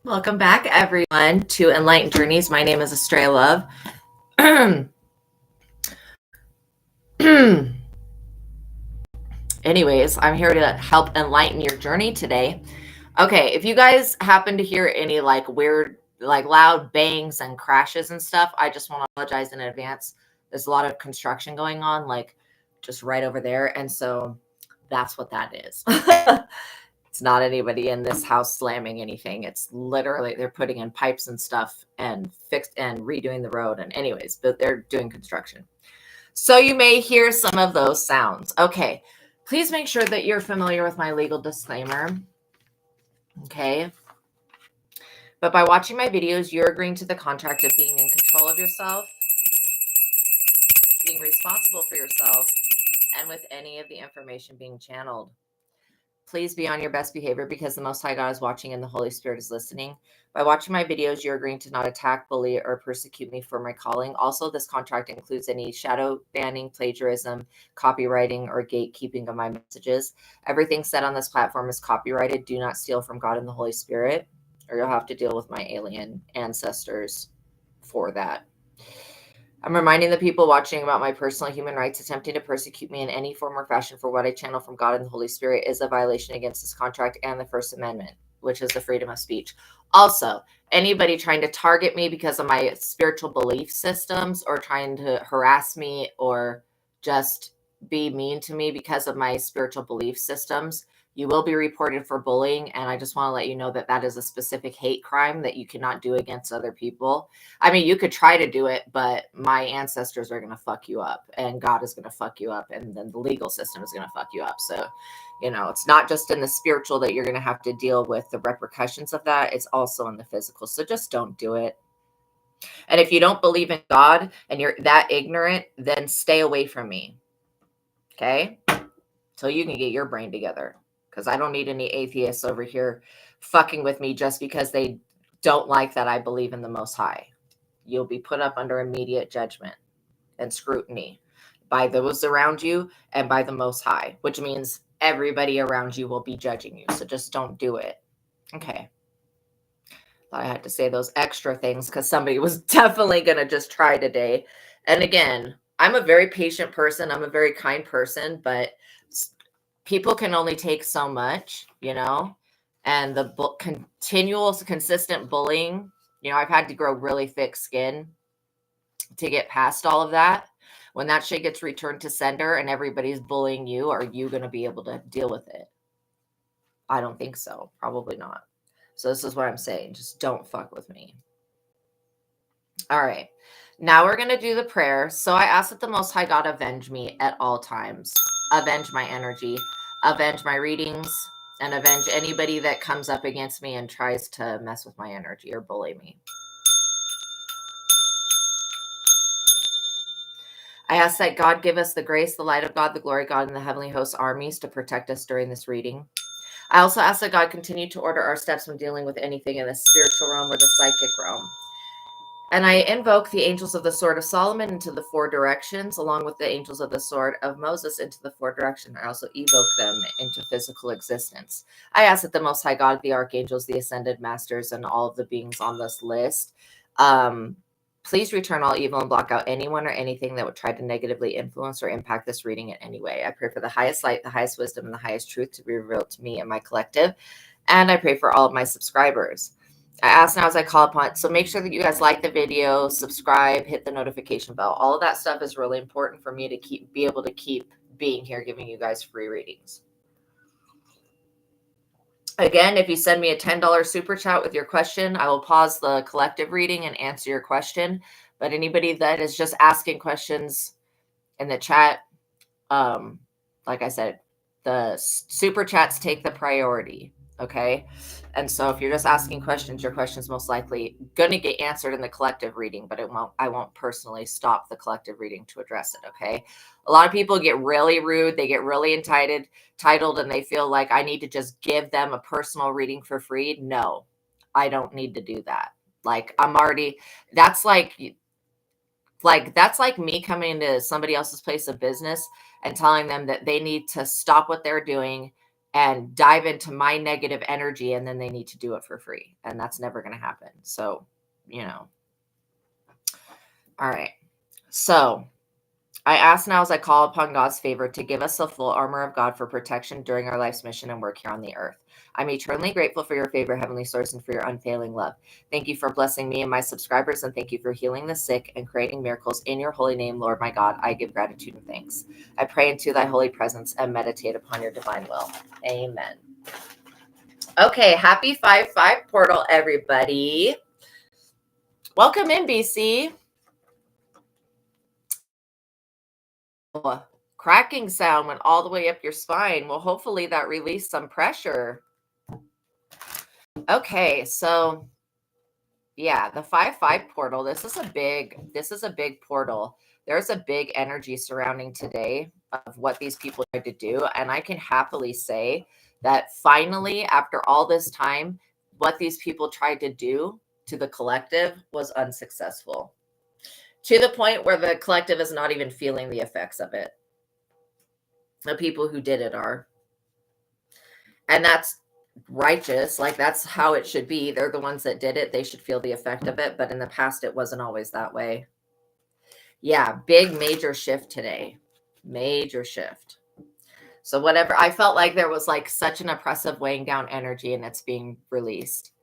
Welcome back, everyone, to Enlightened Journeys. My name is Astraea Love. Anyways, I'm here to help enlighten your journey today. Okay, if you guys happen to hear any weird, loud bangs and crashes and stuff, I just want to apologize in advance. There's a lot of construction going on, just right over there. And so that's what that is. It's not anybody in this house slamming anything. It's literally they're putting in pipes and stuff and fixed and redoing the road. And anyways, but they're doing construction. So you may hear some of those sounds. Okay. Please make sure that you're familiar with my legal disclaimer. Okay. But by watching my videos, you're agreeing to the contract of being in control of yourself, being responsible for yourself, and with any of the information being channeled. Please be on your best behavior because the Most High God is watching and the Holy Spirit is listening. By watching my videos, you're agreeing to not attack, bully, or persecute me for my calling. Also, this contract includes any shadow banning, plagiarism, copywriting, or gatekeeping of my messages. Everything said on this platform is copyrighted. Do not steal from God and the Holy Spirit, or you'll have to deal with my alien ancestors for that. I'm reminding the people watching about my personal human rights. Attempting to persecute me in any form or fashion for what I channel from God and the Holy Spirit is a violation against this contract and the First Amendment, which is the freedom of speech. Also, anybody trying to target me because of my spiritual belief systems or trying to harass me or just be mean to me because of my spiritual belief systems, you will be reported for bullying. And I just want to let you know that that is a specific hate crime that you cannot do against other people. I mean, you could try to do it, but my ancestors are going to fuck you up and God is going to fuck you up. And then the legal system is going to fuck you up. So, it's not just in the spiritual that you're going to have to deal with the repercussions of that. It's also in the physical. So just don't do it. And if you don't believe in God and you're that ignorant, then stay away from me. Okay? Till you can get your brain together. Because I don't need any atheists over here fucking with me just because they don't like that I believe in the Most High. You'll be put up under immediate judgment and scrutiny by those around you and by the Most High, which means everybody around you will be judging you. So just don't do it. Okay. Thought I had to say those extra things because somebody was definitely going to just try today. And again, I'm a very patient person. I'm a very kind person, but people can only take so much, and the continual, consistent bullying, I've had to grow really thick skin to get past all of that. When that shit gets returned to sender and everybody's bullying you, are you going to be able to deal with it? I don't think so. Probably not. So this is what I'm saying. Just don't fuck with me. All right. Now we're going to do the prayer. So I ask that the Most High God avenge me at all times. Avenge my energy. Avenge my readings. And avenge anybody that comes up against me and tries to mess with my energy or bully me. I ask that God give us the grace, the light of God, the glory of God, and the heavenly host armies to protect us during this reading. I also ask that God continue to order our steps when dealing with anything in the spiritual realm or the psychic realm. And I invoke the angels of the Sword of Solomon into the four directions, along with the angels of the Sword of Moses into the four directions. I also evoke them into physical existence. I ask that the Most High God, the archangels, the ascended masters, and all of the beings on this list, please return all evil and block out anyone or anything that would try to negatively influence or impact this reading in any way. I pray for the highest light, the highest wisdom, and the highest truth to be revealed to me and my collective. And I pray for all of my subscribers. I ask now as I call upon it. So make sure that you guys like the video, subscribe, hit the notification bell. All of that stuff is really important for me to be able to keep being here, giving you guys free readings. Again, if you send me a $10 super chat with your question, I will pause the collective reading and answer your question. But anybody that is just asking questions in the chat, like I said, the super chats take the priority. Okay. And so if you're just asking questions, your question's most likely going to get answered in the collective reading, but I won't personally stop the collective reading to address it. Okay. A lot of people get really rude. They get really entitled, and they feel like I need to just give them a personal reading for free. No, I don't need to do that. That's like me coming into somebody else's place of business and telling them that they need to stop what they're doing and dive into my negative energy, and then they need to do it for free. And that's never going to happen. So, all right. So I ask now as I call upon God's favor to give us the full armor of God for protection during our life's mission and work here on the earth. I'm eternally grateful for your favor, Heavenly Source, and for your unfailing love. Thank you for blessing me and my subscribers, and thank you for healing the sick and creating miracles in your holy name, Lord my God. I give gratitude and thanks. I pray into thy holy presence and meditate upon your divine will. Amen. Okay, happy 5-5 portal, everybody. Welcome in, BC. Cracking sound went all the way up your spine. Well, hopefully that released some pressure. Okay, so yeah, the 5-5 portal. This is a big portal. There's a big energy surrounding today of what these people tried to do. And I can happily say that finally, after all this time, what these people tried to do to the collective was unsuccessful. To the point where the collective is not even feeling the effects of it. The people who did it are. And that's righteous. Like, that's how it should be. They're the ones that did it. They should feel the effect of it. But in the past, it wasn't always that way. Yeah, big major shift today. Major shift. So whatever, I felt like there was like such an oppressive weighing down energy, and it's being released.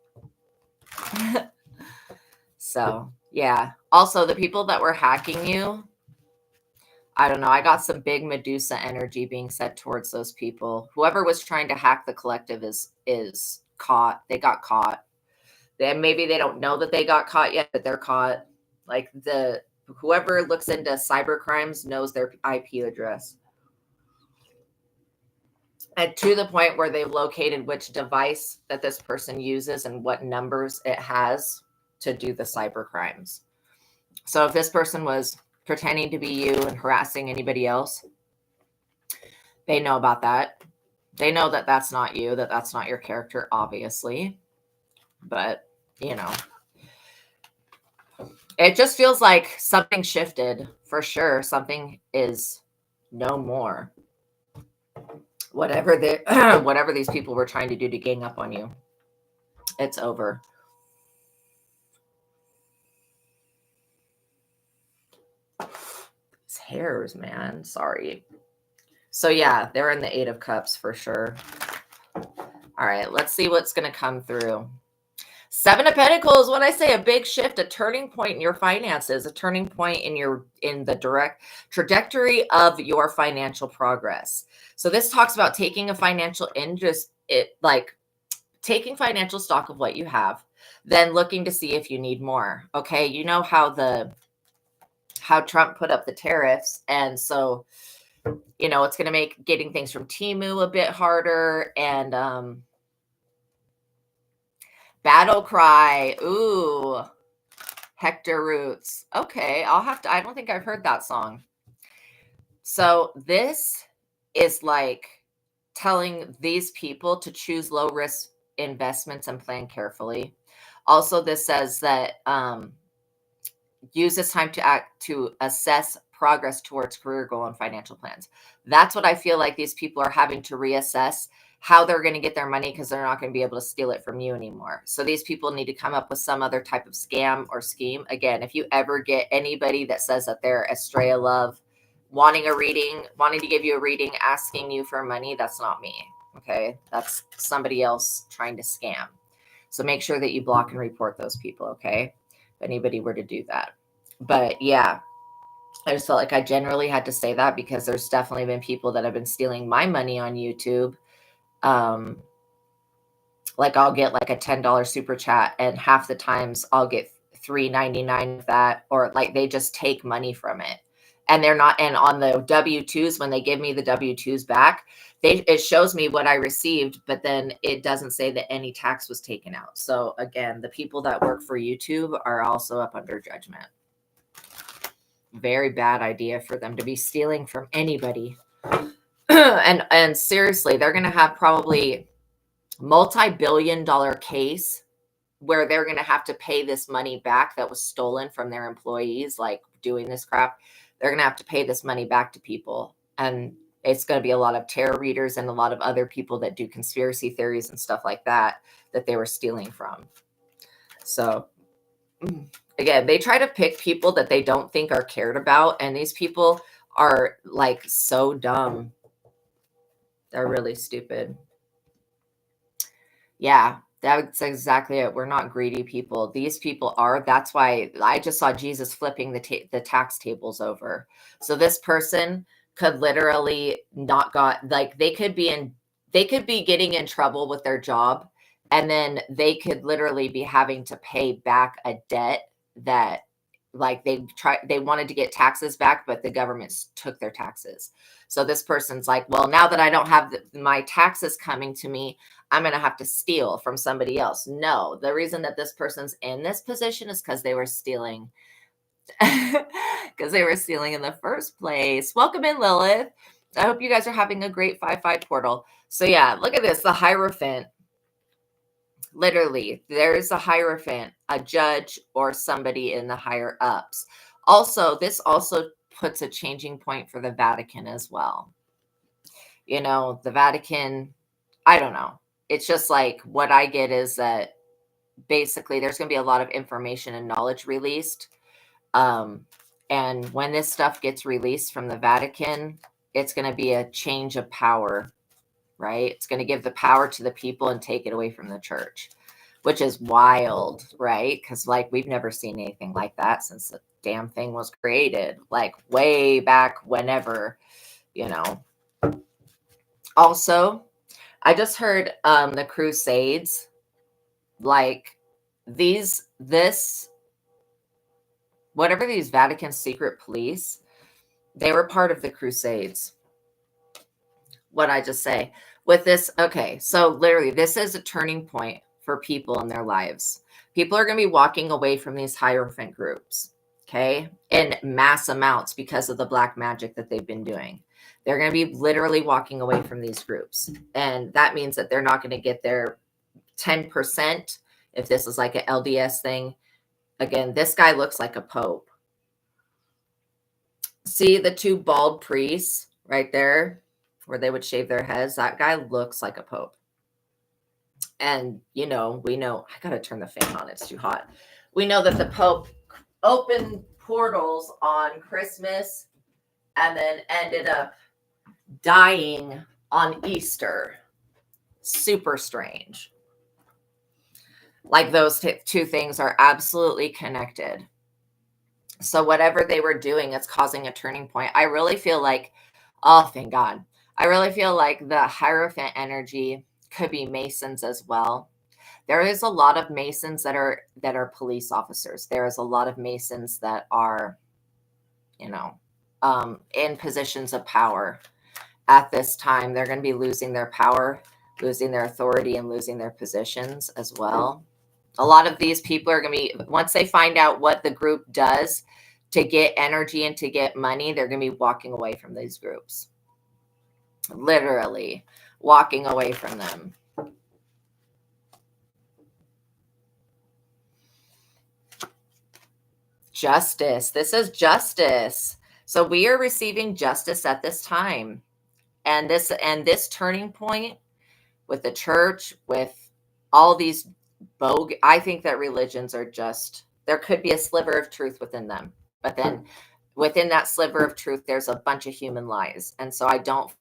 So yeah. Also, the people that were hacking you, I don't know. I got some big Medusa energy being sent towards those people. Whoever was trying to hack the collective is caught. They got caught. Then maybe they don't know that they got caught yet, but they're caught. Like, whoever looks into cyber crimes knows their IP address. And to the point where they've located which device that this person uses and what numbers it has to do the cyber crimes. So if this person was pretending to be you and harassing anybody else, they know about that. They know that that's not you, that that's not your character, obviously. But, it just feels like something shifted for sure. Something is no more. Whatever these people were trying to do to gang up on you, it's over. These hairs, man. Sorry. So yeah, they're in the 8 of Cups for sure. All right, let's see what's going to come through. 7 of Pentacles. When I say a big shift, a turning point in your finances, a turning point in the direct trajectory of your financial progress. So this talks about taking a financial taking financial stock of what you have, then looking to see if you need more. Okay, you know how Trump put up the tariffs, and so it's going to make getting things from Temu a bit harder. And Battle Cry. Ooh, Hector Roots. Okay, I don't think I've heard that song. So this is like telling these people to choose low risk investments and plan carefully. Also, this says that use this time to assess progress towards career goal and financial plans. That's what I feel like these people are having to reassess how they're going to get their money, because they're not going to be able to steal it from you anymore. So these people need to come up with some other type of scam or scheme. Again, if you ever get anybody that says that they're Astraea Love, wanting to give you a reading, asking you for money, that's not me. Okay. That's somebody else trying to scam. So make sure that you block and report those people. Okay. If anybody were to do that. But yeah, I just felt like I generally had to say that, because there's definitely been people that have been stealing my money on YouTube. Like, I'll get like a $10 super chat, and half the times I'll get $3.99 of that, or like they just take money from it. And they're not, and on the W-2s, when they give me the W-2s back, it shows me what I received, but then it doesn't say that any tax was taken out. So again, the people that work for YouTube are also up under judgment. Very bad idea for them to be stealing from anybody. And seriously, they're going to have probably multi-billion-dollar case where they're going to have to pay this money back that was stolen from their employees, like doing this crap. They're going to have to pay this money back to people. And It's going to be a lot of tarot readers and a lot of other people that do conspiracy theories and stuff like that they were stealing from. So again, they try to pick people that they don't think are cared about, and these people are like so dumb. They're really stupid. Yeah, that's exactly it. We're not greedy people. These people are. That's why I just saw Jesus flipping the tax tables over. So this person could literally not got, like, they could be getting in trouble with their job, and then they could literally be having to pay back a debt that, like, they wanted to get taxes back, but the government took their taxes. So this person's like, well, now that I don't have my taxes coming to me, I'm going to have to steal from somebody else. No, the reason that this person's in this position is because they were stealing. Because they were stealing in the first place. Welcome in, Lilith. I hope you guys are having a great 5/5 portal. So yeah, look at this, the Hierophant. Literally, there's a Hierophant, a judge, or somebody in the higher ups. Also, this also puts a changing point for the Vatican as well. You know, the Vatican, I don't know. It's just like, what I get is that basically there's going to be a lot of information and knowledge released. And when this stuff gets released from the Vatican, it's going to be a change of power, right? It's going to give the power to the people and take it away from the church, which is wild, right? Because, like, we've never seen anything like that since the damn thing was created, like way back whenever, you know. Also, I just heard the Crusades, like whatever these Vatican secret police, they were part of the Crusades. What I just say with this, okay, so literally this is a turning point for people in their lives. People are going to be walking away from these Hierophant groups, okay, in mass amounts because of the black magic that they've been doing. They're going to be literally walking away from these groups. And that means that they're not going to get their 10%. If this is like an LDS thing, again, this guy looks like a pope. See the two bald priests right there where they would shave their heads? That guy looks like a pope. And, you know, we know, I got to turn the fan on. It's too hot. We know that the Pope opened portals on Christmas and then ended up dying on Easter. Super strange. Like, those two things are absolutely connected. So whatever they were doing, it's causing a turning point. I really feel like, oh, thank God. I really feel like the Hierophant energy could be Masons as well. There is a lot of Masons that are police officers. There is a lot of Masons that are, you know, in positions of power at this time. They're going to be losing their power, losing their authority, and losing their positions as well. A lot of these people are going to be, once they find out what the group does to get energy and to get money, they're going to be walking away from these groups. Literally walking away from them. Justice. This is justice. So we are receiving justice at this time. And this turning point with the church, with all these bogus, I think that religions are just, there could be a sliver of truth within them. But then within that sliver of truth, there's a bunch of human lies. And so I don't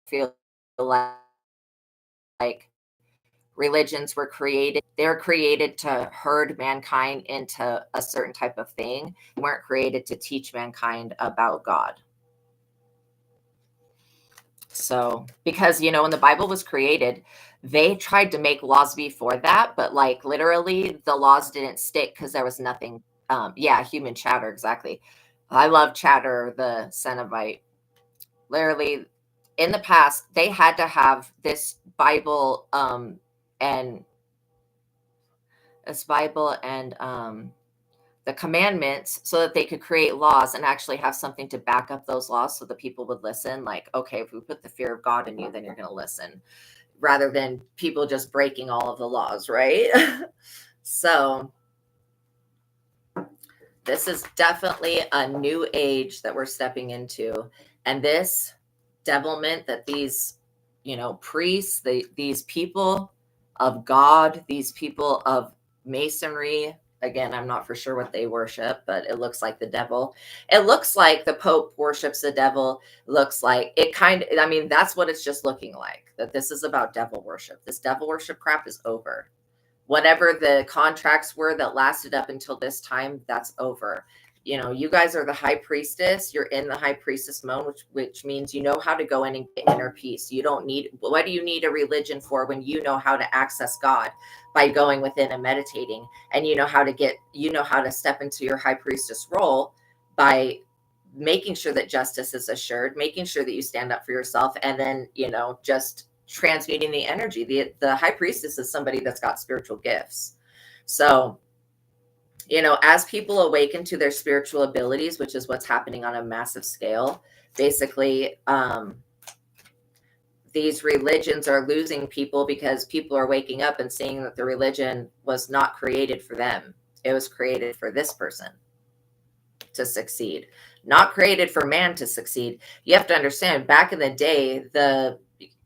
feel like religions were created. They're created to herd mankind into a certain type of thing. They weren't created to teach mankind about God. So, because, you know, when the Bible was created, they tried to make laws before that, but like literally the laws didn't stick because there was nothing. Human chatter. Exactly. I love Chatter, the Cenobite. Literally, in the past, they had to have this Bible and the commandments so that they could create laws and actually have something to back up those laws so the people would listen. Like, okay, if we put the fear of God in you, then you're going to listen, rather than people just breaking all of the laws, right? So this is definitely a new age that we're stepping into. And this devilment that these, priests, these people of God, these people of masonry, again, I'm not for sure what they worship, but it looks like the devil. It looks like the Pope worships the devil. Looks like it I mean, that's what it's just looking like, that this is about devil worship. This devil worship crap is over. Whatever the contracts were that lasted up until this time, that's over. You guys are the high priestess. You're in the high priestess mode, which means you know how to go in and get inner peace. You don't need, what do you need a religion for when you know how to access God by going within and meditating? And you know how to step into your high priestess role by making sure that justice is assured, making sure that you stand up for yourself, and then, just transmuting the energy. The high priestess is somebody that's got spiritual gifts. So, as people awaken to their spiritual abilities, which is what's happening on a massive scale, basically, these religions are losing people because people are waking up and seeing that the religion was not created for them. It was created for this person to succeed, not created for man to succeed. You have to understand, back in the day, the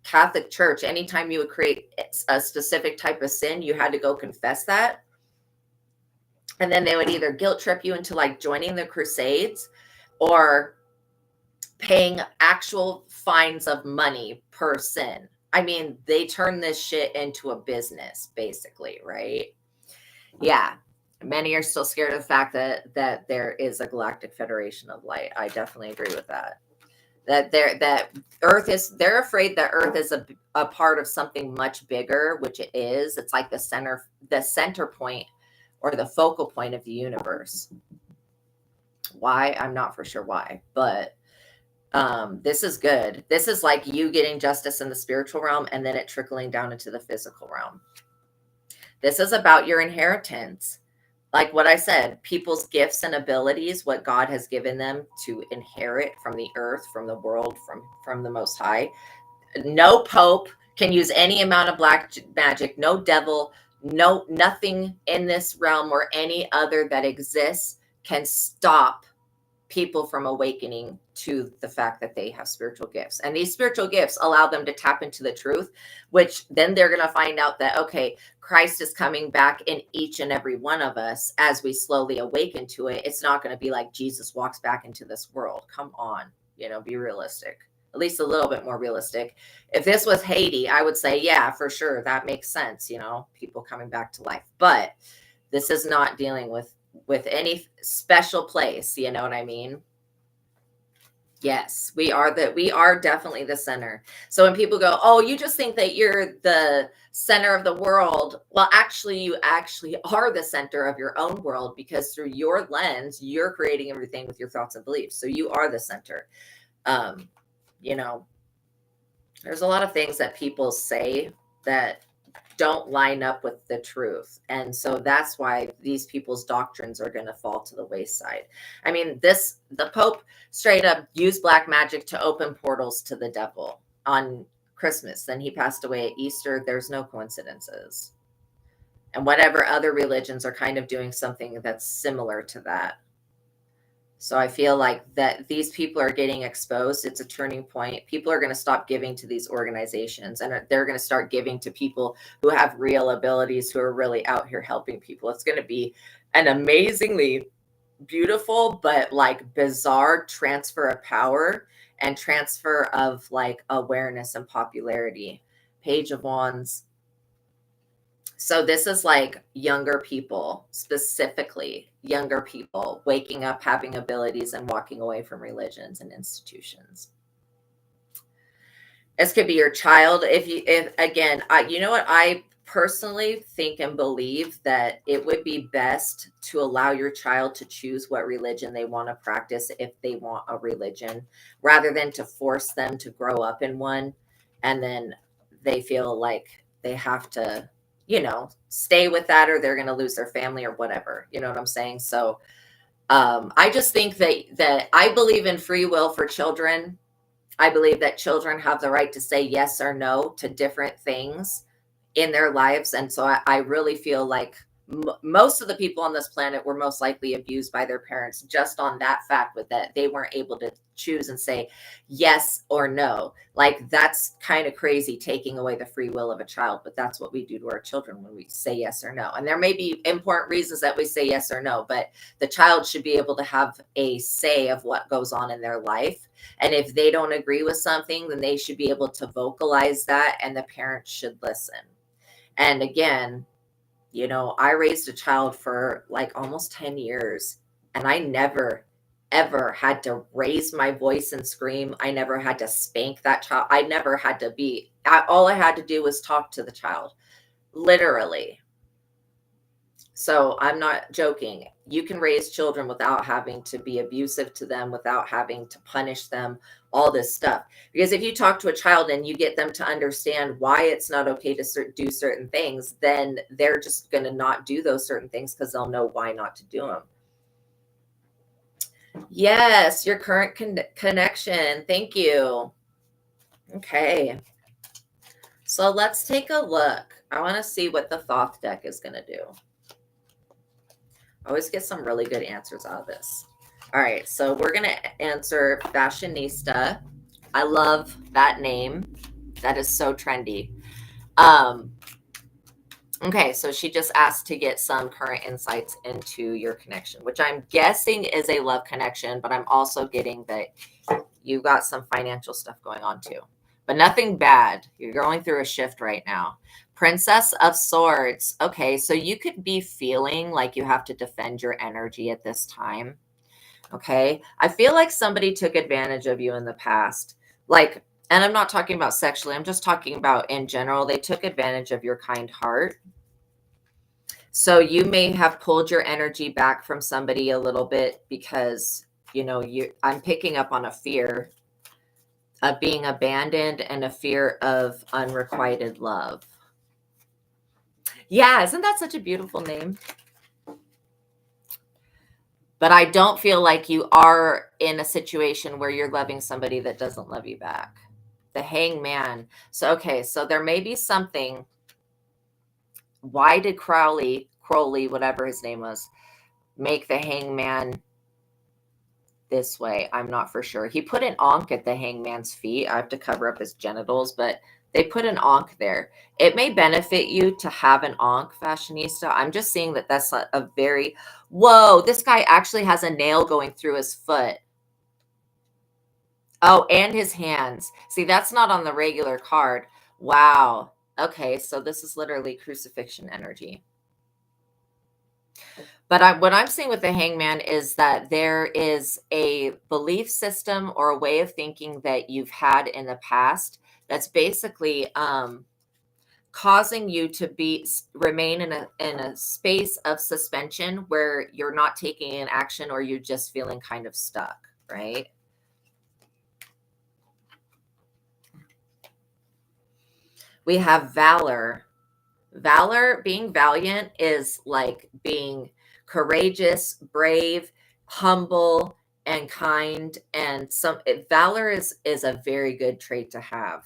Catholic Church, anytime you would create a specific type of sin, you had to go confess that. And then they would either guilt trip you into like joining the Crusades or paying actual fines of money per sin. I mean, they turn this shit into a business, basically, right? Yeah. Many are still scared of the fact that there is a galactic federation of light. I definitely agree with that. That Earth is, they're afraid that Earth is a part of something much bigger, which it is. It's like the center point or the focal point of the universe. Why? I'm not for sure why, but this is good. This is like you getting justice in the spiritual realm and then it trickling down into the physical realm. This is about your inheritance. Like what I said, people's gifts and abilities, what God has given them to inherit from the earth, from the world, from the Most High. No pope can use any amount of black magic. No devil, nothing in this realm or any other that exists can stop people from awakening to the fact that they have spiritual gifts. And these spiritual gifts allow them to tap into the truth, which then they're going to find out that, okay, Christ is coming back in each and every one of us as we slowly awaken to it. It's not going to be like Jesus walks back into this world. Come on, be realistic, at least a little bit more realistic. If this was Haiti, I would say, yeah, for sure. That makes sense. People coming back to life, but this is not dealing with any special place. You know what I mean? Yes, we are definitely the center. So when people go, oh, you just think that you're the center of the world. Well, actually, you actually are the center of your own world, because through your lens, you're creating everything with your thoughts and beliefs. So you are the center. There's a lot of things that people say that don't line up with the truth. And so that's why these people's doctrines are going to fall to the wayside. I mean, the Pope straight up used black magic to open portals to the devil on Christmas. Then he passed away at Easter. There's no coincidences. And whatever other religions are kind of doing something that's similar to that. So I feel like that these people are getting exposed. It's a turning point. People are going to stop giving to these organizations, and they're going to start giving to people who have real abilities, who are really out here helping people. It's going to be an amazingly beautiful, but like bizarre transfer of power and transfer of like awareness and popularity. Page of Wands. So this is like younger people, specifically younger people waking up, having abilities, and walking away from religions and institutions. This could be your child. If again, you know what, I personally think and believe that it would be best to allow your child to choose what religion they want to practice if they want a religion, rather than to force them to grow up in one and then they feel like they have to stay with that, or they're going to lose their family or whatever. You know what I'm saying? So I just think that I believe in free will for children. I believe that children have the right to say yes or no to different things in their lives. And so I really feel like most of the people on this planet were most likely abused by their parents, just on that fact, with that they weren't able to choose and say yes or no. Like, that's kind of crazy, taking away the free will of a child, but that's what we do to our children when we say yes or no. And there may be important reasons that we say yes or no, but the child should be able to have a say of what goes on in their life. And if they don't agree with something, then they should be able to vocalize that, and the parents should listen. And again, you know, I raised a child for like almost 10 years, and I never, ever had to raise my voice and scream. I never had to spank that child. I never had to be, all I had to do was talk to the child, literally. So I'm not joking. You can raise children without having to be abusive to them, without having to punish them, all this stuff. Because if you talk to a child and you get them to understand why it's not okay to do certain things, then they're just going to not do those certain things because they'll know why not to do them. Yes, your current connection. Thank you. Okay. So let's take a look. I want to see what the Thoth deck is going to do. I always get some really good answers out of this. All right, so we're going to answer fashionista. I love that name. That is so trendy. Okay, so she just asked to get some current insights into your connection, which I'm guessing is a love connection, but I'm also getting that you got some financial stuff going on too, but nothing bad. You're going through a shift right now. Princess of Swords. Okay, so you could be feeling like you have to defend your energy at this time. Okay, I feel like somebody took advantage of you in the past. Like, and I'm not talking about sexually, I'm just talking about in general. They took advantage of your kind heart. So you may have pulled your energy back from somebody a little bit because, you know, I'm picking up on a fear of being abandoned and a fear of unrequited love. Yeah, isn't that such a beautiful name? But I don't feel like you are in a situation where you're loving somebody that doesn't love you back. The Hangman. So, okay, so there may be something. Why did Crowley, whatever his name was, make the Hangman this way? I'm not for sure. He put an ankh at the Hangman's feet. I have to cover up his genitals, but they put an ankh there. It may benefit you to have an ankh, fashionista. I'm just seeing that that's a very, whoa, this guy actually has a nail going through his foot. Oh, and his hands. See, that's not on the regular card. Wow. Okay, so this is literally crucifixion energy. But what I'm seeing with the Hangman is that there is a belief system or a way of thinking that you've had in the past that's basically causing you to remain in a space of suspension where you're not taking an action, or you're just feeling kind of stuck, right? We have valor. Valor, being valiant, is like being courageous, brave, humble, and kind. And valor is a very good trait to have.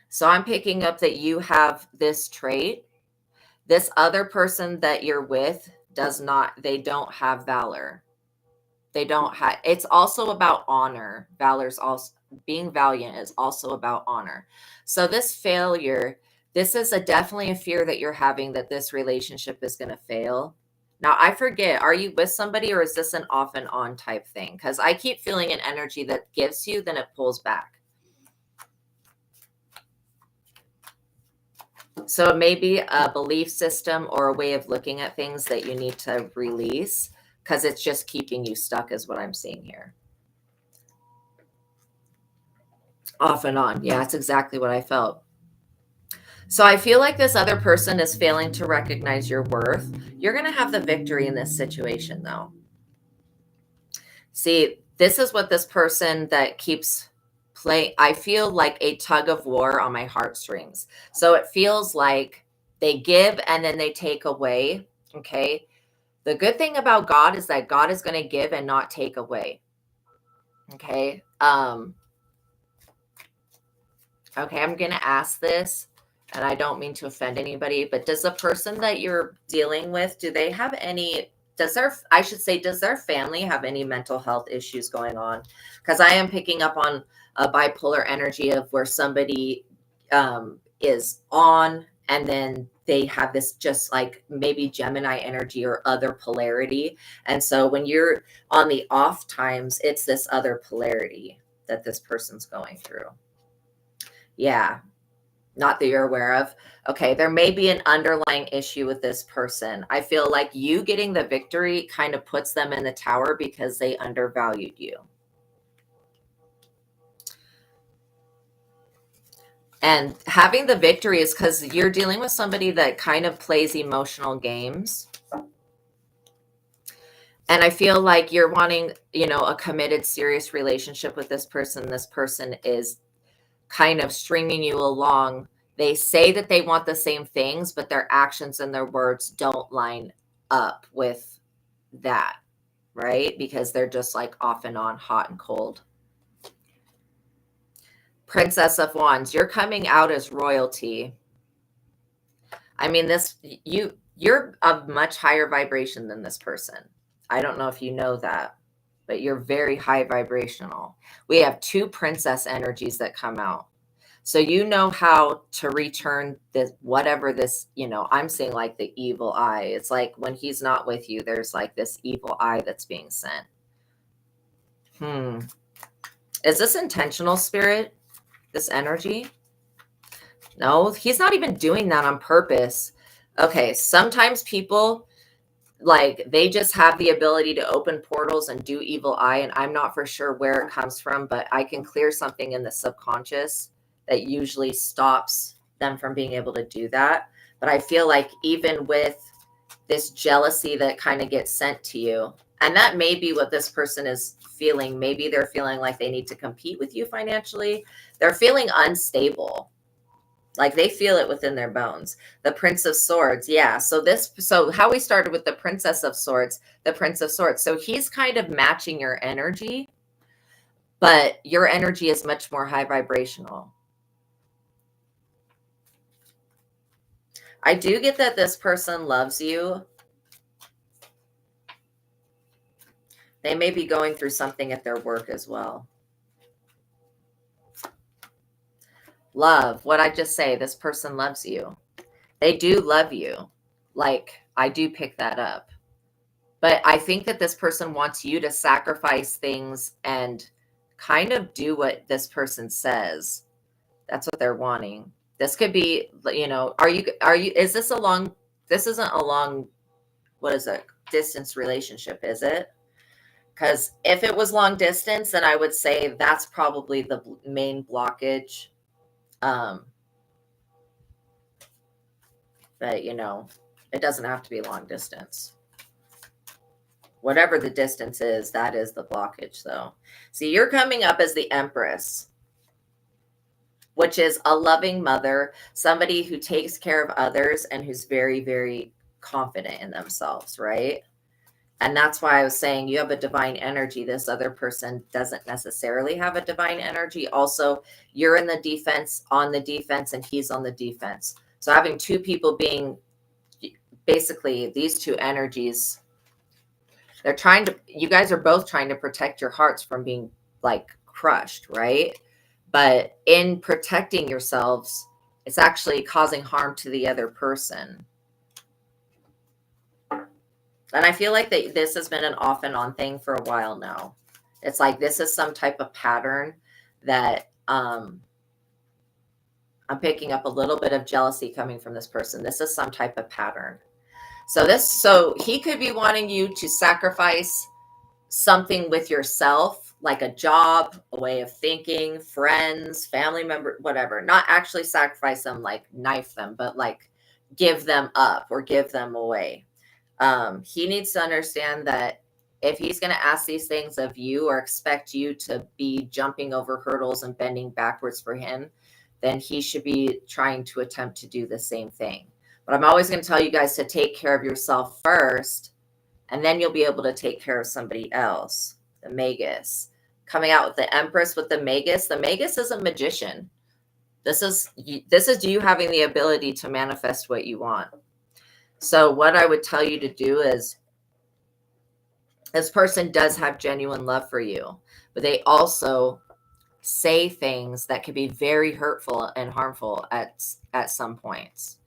So I'm picking up that you have this trait. This other person that you're with they don't have valor. They don't have, it's also about honor. Valor's also, being valiant is also about honor. So this failure, this is definitely a fear that you're having, that this relationship is going to fail. Now, I forget, are you with somebody, or is this an off and on type thing? Because I keep feeling an energy that gives you, then it pulls back. So it may be a belief system or a way of looking at things that you need to release, because it's just keeping you stuck, is what I'm seeing here. Off and on. Yeah, that's exactly what I felt. So I feel like this other person is failing to recognize your worth. You're going to have the victory in this situation, though. See, this is what this person that keeps playing, I feel like a tug of war on my heartstrings. So it feels like they give and then they take away. Okay. The good thing about God is that God is going to give and not take away. Okay. Okay, I'm going to ask this, and I don't mean to offend anybody, but does the person that you're dealing with, do they have any, does their family have any mental health issues going on? Because I am picking up on a bipolar energy of where somebody is on, and then they have this just like maybe Gemini energy or other polarity. And so when you're on the off times, it's this other polarity that this person's going through. Yeah. Not that you're aware of. Okay, there may be an underlying issue with this person. I feel like you getting the victory kind of puts them in the tower because they undervalued you. And having the victory is because you're dealing with somebody that kind of plays emotional games. And I feel like you're wanting, a committed, serious relationship with this person. This person is kind of stringing you along. They say that they want the same things, but their actions and their words don't line up with that, right? Because they're just like off and on, hot and cold. Princess of Wands, you're coming out as royalty. I mean, you're of much higher vibration than this person. I don't know if you know that, but you're very high vibrational. We have 2 princess energies that come out. So you know how to return this, whatever this, I'm saying like the evil eye. It's like when he's not with you, there's like this evil eye that's being sent. Is this intentional, Spirit? This energy? No, he's not even doing that on purpose. Okay, sometimes people, like, they just have the ability to open portals and do evil eye, and I'm not for sure where it comes from, but I can clear something in the subconscious that usually stops them from being able to do that. But I feel like even with this jealousy that kind of gets sent to you, and that may be what this person is feeling. Maybe they're feeling like they need to compete with you financially. They're feeling unstable. Like they feel it within their bones. The Prince of Swords. Yeah. So how we started with the Princess of Swords, the Prince of Swords. So he's kind of matching your energy, but your energy is much more high vibrational. I do get that this person loves you. They may be going through something at their work as well. Love. What I just say, this person loves you. They do love you. Like, I do pick that up. But I think that this person wants you to sacrifice things and kind of do what this person says. That's what they're wanting. This could be, is this this isn't a long, what is it, distance relationship, is it? Because if it was long distance, then I would say that's probably the main blockage. But, it doesn't have to be long distance. Whatever the distance is, that is the blockage, though. See, you're coming up as the Empress, which is a loving mother, somebody who takes care of others and who's very, very confident in themselves, right? And that's why I was saying you have a divine energy. This other person doesn't necessarily have a divine energy. Also, you're in the defense, on the defense, and he's on the defense. So having 2 people being basically these 2 energies, you guys are both trying to protect your hearts from being like crushed, right? But in protecting yourselves, it's actually causing harm to the other person. And I feel like this has been an off and on thing for a while now. It's like this is some type of pattern that I'm picking up a little bit of jealousy coming from this person. This is some type of pattern. So he could be wanting you to sacrifice something with yourself, like a job, a way of thinking, friends, family member, whatever. Not actually sacrifice them, like knife them, but like give them up or give them away. He needs to understand that if he's going to ask these things of you or expect you to be jumping over hurdles and bending backwards for him, then he should be trying to attempt to do the same thing. But I'm always going to tell you guys to take care of yourself first, and then you'll be able to take care of somebody else. The Magus. Coming out with the Empress with the Magus. The Magus is a magician. This is you having the ability to manifest what you want. So what I would tell you to do is, this person does have genuine love for you, but they also say things that could be very hurtful and harmful at some points.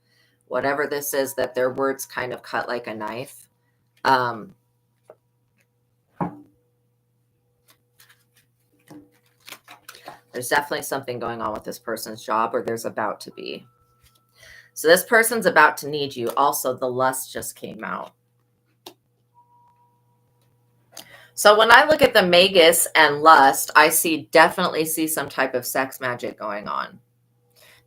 Whatever this is, that their words kind of cut like a knife. There's definitely something going on with this person's job, or there's about to be. So this person's about to need you. Also, the lust just came out. So when I look at the Magus and lust, I definitely see some type of sex magic going on.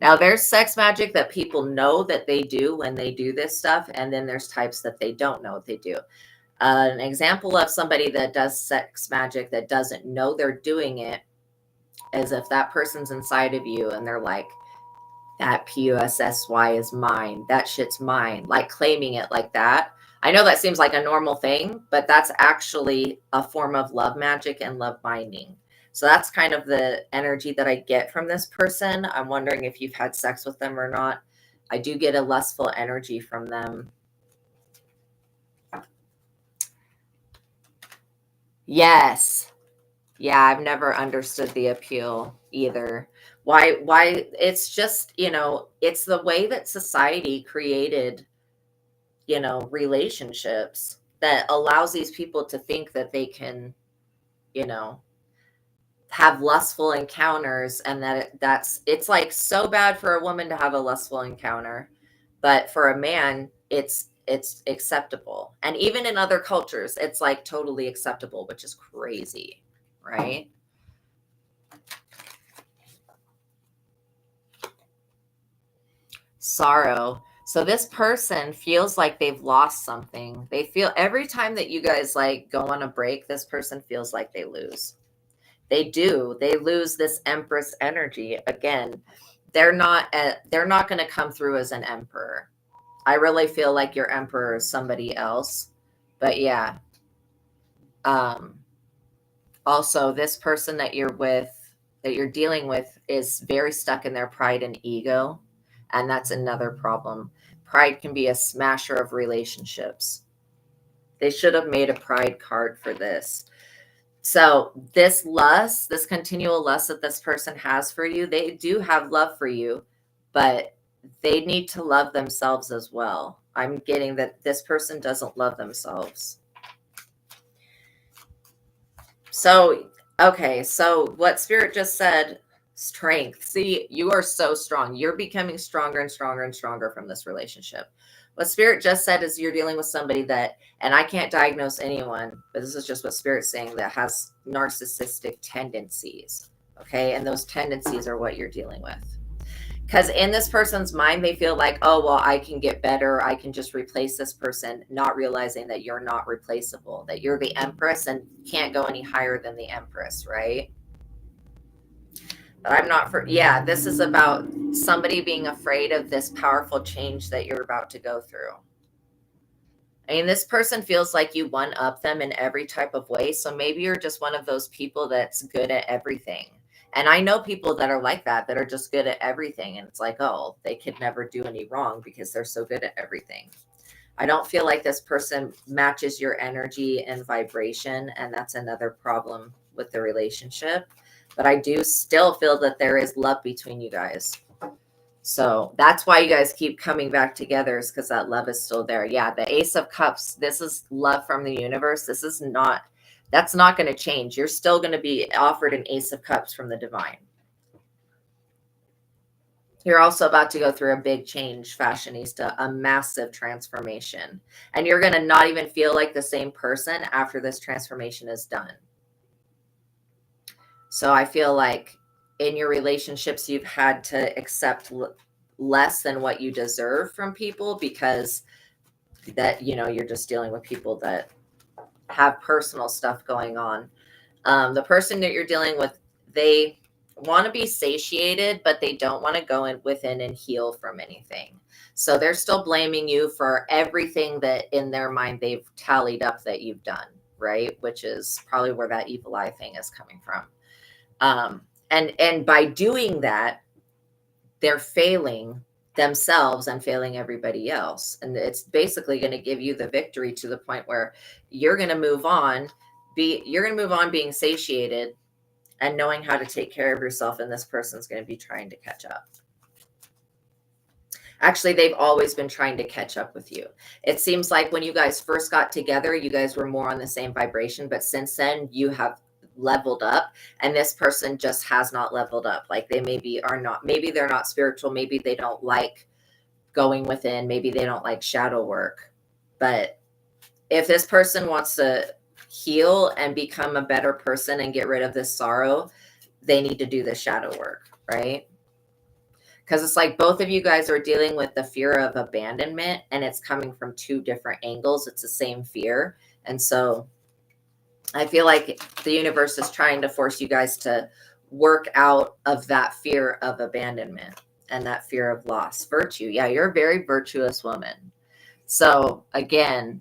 Now, there's sex magic that people know that they do when they do this stuff, and then there's types that they don't know what they do. An example of somebody that does sex magic that doesn't know they're doing it is if that person's inside of you and they're like, that PUSSY is mine, that shit's mine, like claiming it like that. I know that seems like a normal thing, but that's actually a form of love magic and love binding. So that's kind of the energy that I get from this person. I'm wondering if you've had sex with them or not. I do get a lustful energy from them. Yes. Yeah, I've never understood the appeal either. Why it's just, it's the way that society created, relationships that allows these people to think that they can, have lustful encounters, and that it's like so bad for a woman to have a lustful encounter, but for a man it's acceptable. And even in other cultures it's like totally acceptable, which is crazy, right? Sorrow. So this person feels like they've lost something. They feel every time that you guys like go on a break, this person feels like they lose. They do. They lose this Empress energy. Again, they're not going to come through as an emperor. I really feel like your emperor is somebody else. But yeah. Also, this person that you're dealing with is very stuck in their pride and ego. And that's another problem. Pride can be a smasher of relationships. They should have made a pride card for this. So this lust, this continual lust that this person has for you, they do have love for you, but they need to love themselves as well. I'm getting that this person doesn't love themselves. So, okay, so what Spirit just said, strength. See, you are so strong. You're becoming stronger and stronger and stronger from this relationship. What Spirit just said is you're dealing with somebody that, and I can't diagnose anyone, but this is just what Spirit's saying, that has narcissistic tendencies. Okay, and those tendencies are what you're dealing with. Because in this person's mind, they feel like, oh, well, I can get better. I can just replace this person, not realizing that you're not replaceable, that you're the Empress and can't go any higher than the Empress, right? But I'm not yeah, this is about somebody being afraid of this powerful change that you're about to go through. I mean, this person feels like you one up them in every type of way. So maybe you're just one of those people that's good at everything. And I know people that are like that are just good at everything. And it's like, oh, they could never do any wrong because they're so good at everything. I don't feel like this person matches your energy and vibration. And that's another problem with the relationship. But I do still feel that there is love between you guys. So that's why you guys keep coming back together, is because that love is still there. Yeah, the Ace of Cups, this is love from the universe. That's not going to change. You're still going to be offered an Ace of Cups from the divine. You're also about to go through a big change, fashionista, a massive transformation. And you're going to not even feel like the same person after this transformation is done. So I feel like in your relationships, you've had to accept less than what you deserve from people, because that, you're just dealing with people that have personal stuff going on. The person that you're dealing with, they want to be satiated, but they don't want to go within and heal from anything. So they're still blaming you for everything that in their mind they've tallied up that you've done, right? Which is probably where that evil eye thing is coming from. And by doing that, they're failing themselves and failing everybody else. And it's basically going to give you the victory to the point where you're going to move on, being satiated and knowing how to take care of yourself. And this person's going to be trying to catch up. Actually, they've always been trying to catch up with you. It seems like when you guys first got together, you guys were more on the same vibration, but since then you have leveled up, and this person just has not leveled up. Like they maybe they're not spiritual, maybe they don't like going within, maybe they don't like shadow work. But if this person wants to heal and become a better person and get rid of this sorrow, they need to do the shadow work, right? Because it's like both of you guys are dealing with the fear of abandonment, and it's coming from two different angles. It's the same fear. And so I feel like the universe is trying to force you guys to work out of that fear of abandonment and that fear of loss. Virtue. Yeah, you're a very virtuous woman. So again,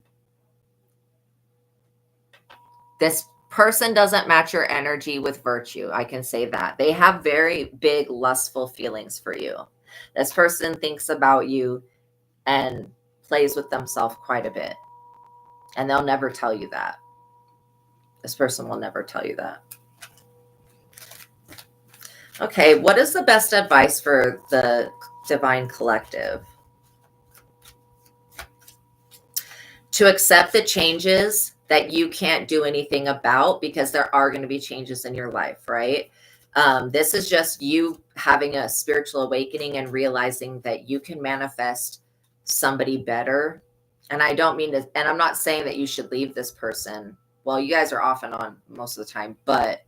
this person doesn't match your energy with virtue. I can say that. They have very big lustful feelings for you. This person thinks about you and plays with themselves quite a bit. And they'll never tell you that. This person will never tell you that. Okay, what is the best advice for the Divine Collective? To accept the changes that you can't do anything about, because there are going to be changes in your life, right? This is just you having a spiritual awakening and realizing that you can manifest somebody better. And I don't mean to, and I'm not saying that you should leave this person. Well, you guys are off and on most of the time, but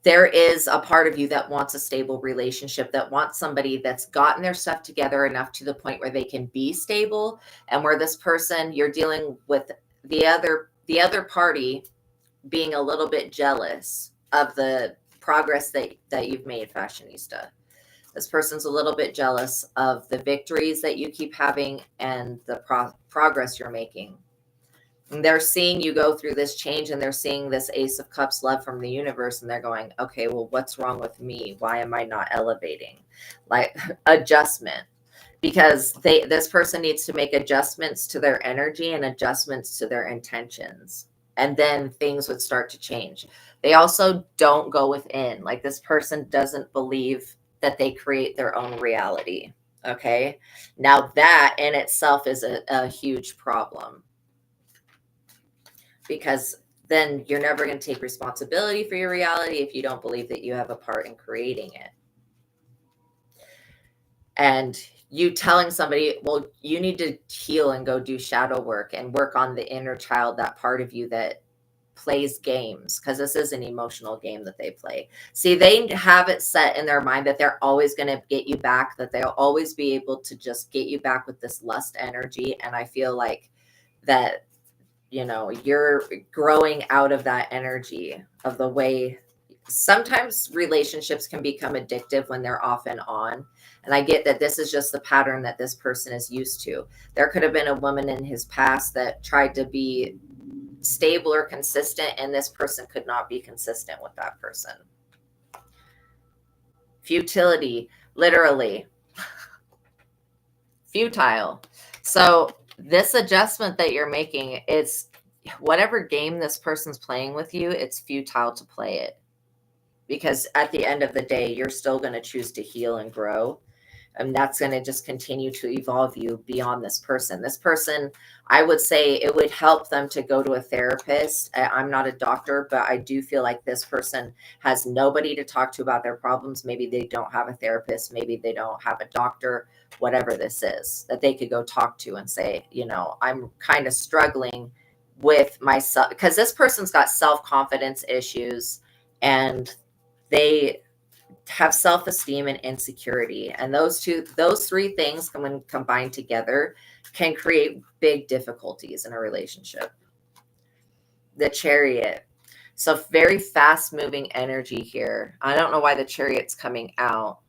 there is a part of you that wants a stable relationship, that wants somebody that's gotten their stuff together enough to the point where they can be stable, and where this person, you're dealing with the other party being a little bit jealous of the progress that you've made, fashionista. This person's a little bit jealous of the victories that you keep having and the progress you're making. And they're seeing you go through this change, and they're seeing this Ace of Cups love from the universe, and they're going, okay, well, what's wrong with me? Why am I not elevating? Like adjustment. Because this person needs to make adjustments to their energy and adjustments to their intentions. And then things would start to change. They also don't go within. Like this person doesn't believe that they create their own reality. Okay. Now that in itself is a huge problem. Because then you're never going to take responsibility for your reality if you don't believe that you have a part in creating it. And you telling somebody, well, you need to heal and go do shadow work and work on the inner child, that part of you that plays games, because this is an emotional game that they play. See, they have it set in their mind that they're always going to get you back, that they'll always be able to just get you back with this lust energy. And I feel like that, you know, you're growing out of that energy of the way sometimes relationships can become addictive when they're off and on. And I get that this is just the pattern that this person is used to. There could have been a woman in his past that tried to be stable or consistent, and this person could not be consistent with that person. Futility, literally. Futile. So this adjustment that you're making, it's whatever game this person's playing with you, it's futile to play it. Because at the end of the day, you're still going to choose to heal and grow. And that's going to just continue to evolve you beyond this person. This person, I would say it would help them to go to a therapist. I'm not a doctor, but I do feel like this person has nobody to talk to about their problems. Maybe they don't have a therapist. Maybe they don't have a doctor, whatever this is, that they could go talk to and say, you know, I'm kind of struggling with myself, because this person's got self-confidence issues, and they have self-esteem and insecurity. And those three things, when combined together, can create big difficulties in a relationship. The Chariot. So very fast moving energy here. I don't know why the Chariot's coming out.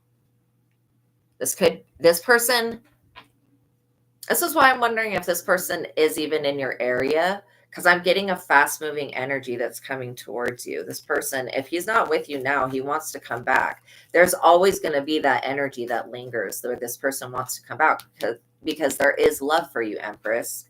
This is why I'm wondering if this person is even in your area, because I'm getting a fast moving energy that's coming towards you. This person, if he's not with you now, he wants to come back. There's always going to be that energy that lingers where this person wants to come back because there is love for you, Empress.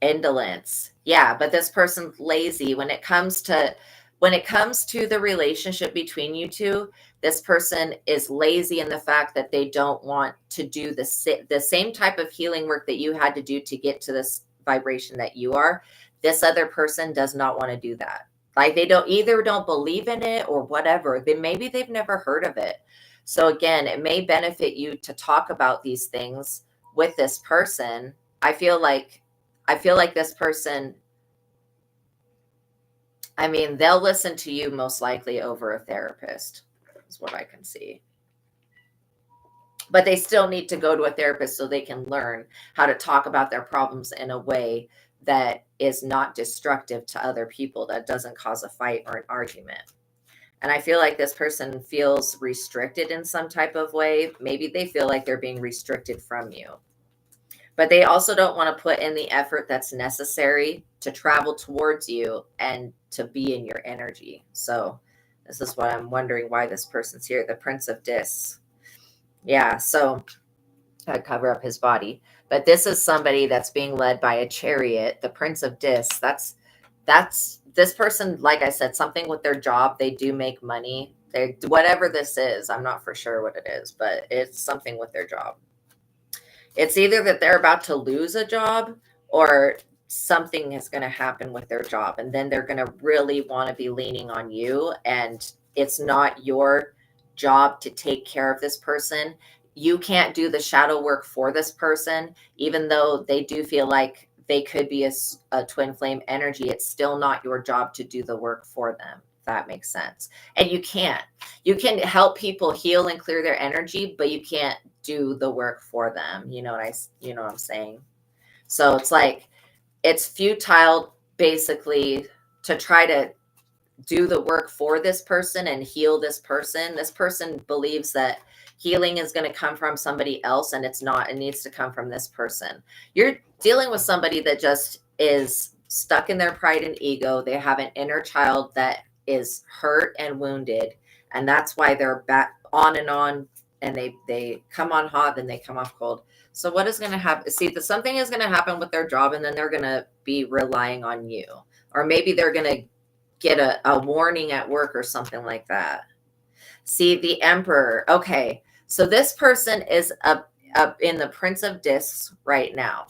Indolence. Yeah, but this person's lazy when it comes to the relationship between you two. This person is lazy in the fact that they don't want to do the same type of healing work that you had to do to get to this vibration that you are. This other person does not want to do that. Like they don't believe in it or whatever. Maybe they've never heard of it. So again, it may benefit you to talk about these things with this person. I feel like this person, I mean, they'll listen to you most likely over a therapist, is what I can see. But they still need to go to a therapist so they can learn how to talk about their problems in a way that is not destructive to other people, that doesn't cause a fight or an argument. And I feel like this person feels restricted in some type of way. Maybe they feel like they're being restricted from you. But they also don't want to put in the effort that's necessary to travel towards you and to be in your energy. So this is what I'm wondering why this person's here. The Prince of Discs. Yeah, so I cover up his body. But this is somebody that's being led by a chariot. The Prince of Discs. That's this person, like I said, something with their job. They do make money. They, whatever this is, I'm not for sure what it is, but it's something with their job. It's either that they're about to lose a job or something is going to happen with their job. And then they're going to really want to be leaning on you. And it's not your job to take care of this person. You can't do the shadow work for this person, even though they do feel like they could be a twin flame energy. It's still not your job to do the work for them. If that makes sense. And you can help people heal and clear their energy, but you can't do the work for them. You know what I'm saying? So it's like, it's futile basically to try to do the work for this person and heal this person. This person believes that healing is going to come from somebody else, and it's not. It needs to come from this person. You're dealing with somebody that just is stuck in their pride and ego. They have an inner child that is hurt and wounded, and that's why they're back on and on, and they come on hot, then they come off cold. So what is going to happen? See, something is going to happen with their job, and then they're going to be relying on you, or maybe they're going to get a warning at work or something like that. See, the Emperor. Okay, so this person is up in the Prince of Discs right now.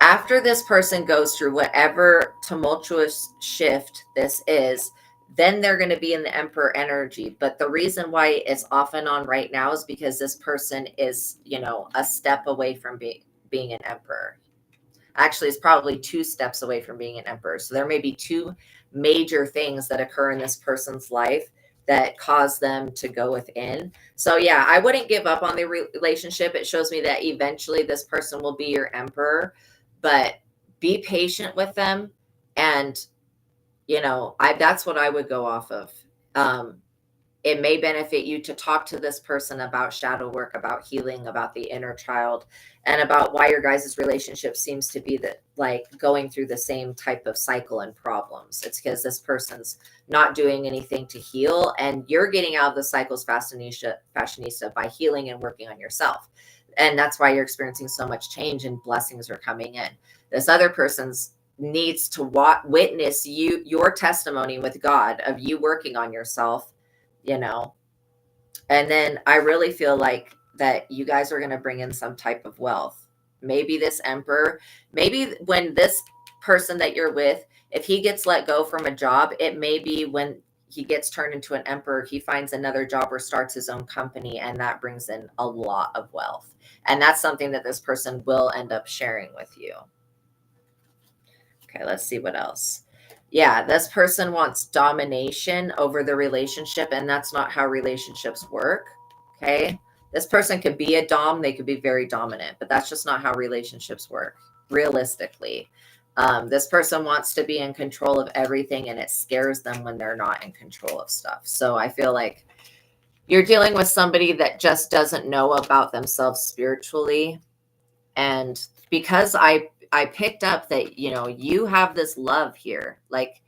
After this person goes through whatever tumultuous shift this is, then they're going to be in the Emperor energy. But the reason why it's off and on right now is because this person is, a step away from being an Emperor. Actually, it's probably 2 steps away from being an Emperor. So there may be 2 major things that occur in this person's life that cause them to go within. So yeah, I wouldn't give up on the relationship. It shows me that eventually this person will be your Emperor, but be patient with them. And, that's what I would go off of. It may benefit you to talk to this person about shadow work, about healing, about the inner child, and about why your guys' relationship seems to be going through the same type of cycle and problems. It's because this person's not doing anything to heal, and you're getting out of the cycles fashionista by healing and working on yourself. And that's why you're experiencing so much change and blessings are coming in. This other person's needs to witness your testimony with God of you working on yourself. And then I really feel like that you guys are going to bring in some type of wealth. Maybe this Emperor, maybe when this person that you're with, if he gets let go from a job, it may be when he gets turned into an Emperor, he finds another job or starts his own company, and that brings in a lot of wealth. And that's something that this person will end up sharing with you. Okay, let's see what else. Yeah, this person wants domination over the relationship, and that's not how relationships work. Okay, this person could be a dom, they could be very dominant, but that's just not how relationships work realistically. This person wants to be in control of everything, and it scares them when they're not in control of stuff. So I feel like you're dealing with somebody that just doesn't know about themselves spiritually. And because I picked up that, you know, you have this love here, like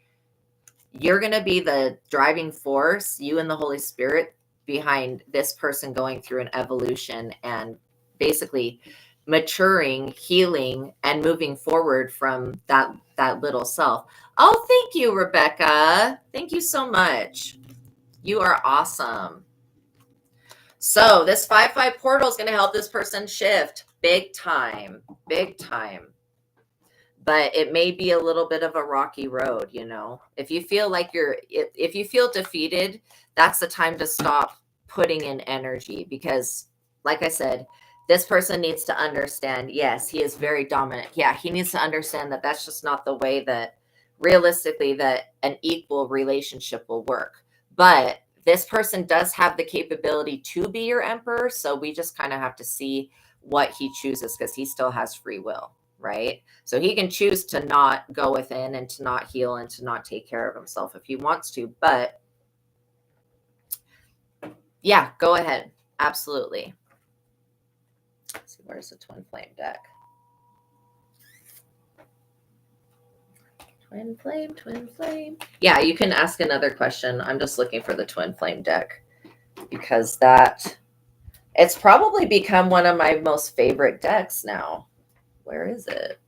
you're going to be the driving force, you and the Holy Spirit, behind this person going through an evolution and basically maturing, healing, and moving forward from that little self. Oh, thank you, Rebecca. Thank you so much. You are awesome. So this 5-5 portal is going to help this person shift big time, big time. But it may be a little bit of a rocky road, you know. If you feel like if you feel defeated, that's the time to stop putting in energy, because like I said, this person needs to understand, yes, he is very dominant. Yeah, he needs to understand that that's just not the way that realistically that an equal relationship will work. But this person does have the capability to be your emperor, so we just kind of have to see what he chooses, because he still has free will, right? So he can choose to not go within and to not heal and to not take care of himself if he wants to. But yeah, go ahead. Absolutely. Let's see, where's the twin flame deck? Twin flame, twin flame. Yeah, you can ask another question. I'm just looking for the twin flame deck, because it's probably become one of my most favorite decks now. Where is it?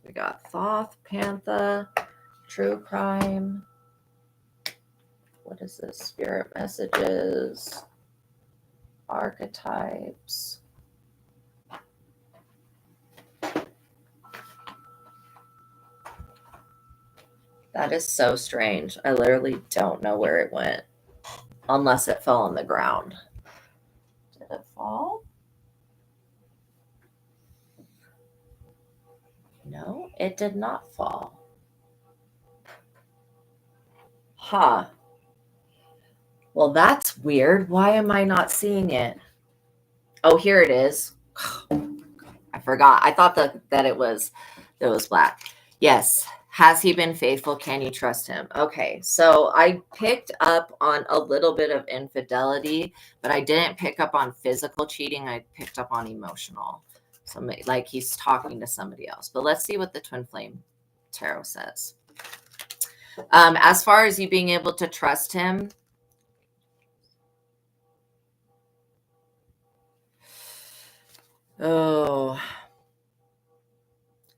We got Thoth, Pantha, True Crime. What is this? Spirit messages, archetypes. That is so strange. I literally don't know where it went, unless it fell on the ground. Did it fall? No, it did not fall. Huh. Well, that's weird. Why am I not seeing it? Oh, here it is. I forgot. I thought that it was black. Yes. Has he been faithful? Can you trust him? Okay. So I picked up on a little bit of infidelity, but I didn't pick up on physical cheating. I picked up on emotional. So like he's talking to somebody else. But let's see what the twin flame tarot says. As far as you being able to trust him, oh,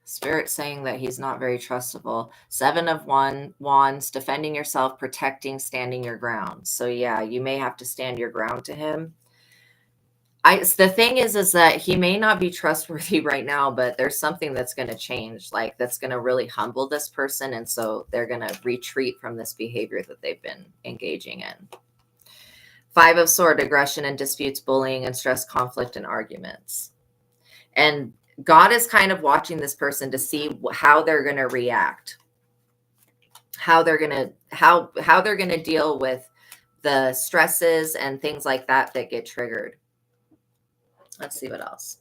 Spirit saying that he's not very trustable. 7 of Wands, defending yourself, protecting, standing your ground. So yeah, you may have to stand your ground to him. The thing is that he may not be trustworthy right now, but there's something that's going to change, like that's going to really humble this person. And so they're going to retreat from this behavior that they've been engaging in. 5 of Swords, aggression and disputes, bullying and stress, conflict and arguments. And God is kind of watching this person to see how they're going to react, how they're going to deal with the stresses and things like that get triggered. Let's see what else.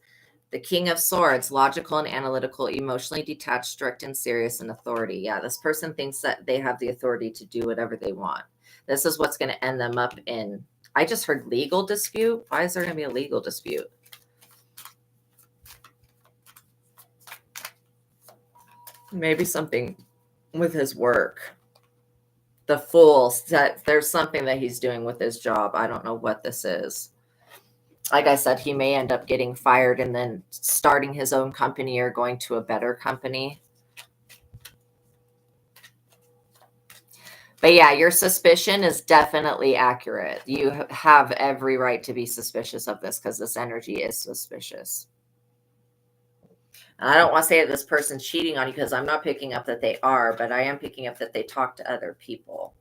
The King of Swords, logical and analytical, emotionally detached, strict and serious, and authority. Yeah, this person thinks that they have the authority to do whatever they want. This is what's going to end them up in, I just heard legal dispute. Why is there going to be a legal dispute? Maybe something with his work. The Fool, that there's something that he's doing with his job. I don't know what this is. Like I said, he may end up getting fired and then starting his own company or going to a better company. But yeah, your suspicion is definitely accurate. You have every right to be suspicious of this, because this energy is suspicious. And I don't want to say that this person's cheating on you, because I'm not picking up that they are, but I am picking up that they talk to other people.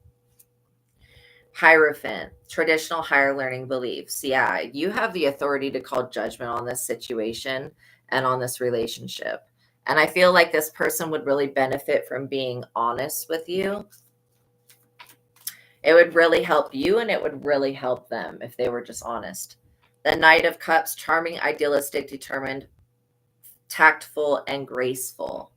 Hierophant, traditional higher learning beliefs. Yeah, you have the authority to call judgment on this situation and on this relationship. And I feel like this person would really benefit from being honest with you. It would really help you, and it would really help them if they were just honest. The Knight of Cups, charming, idealistic, determined, tactful, and graceful.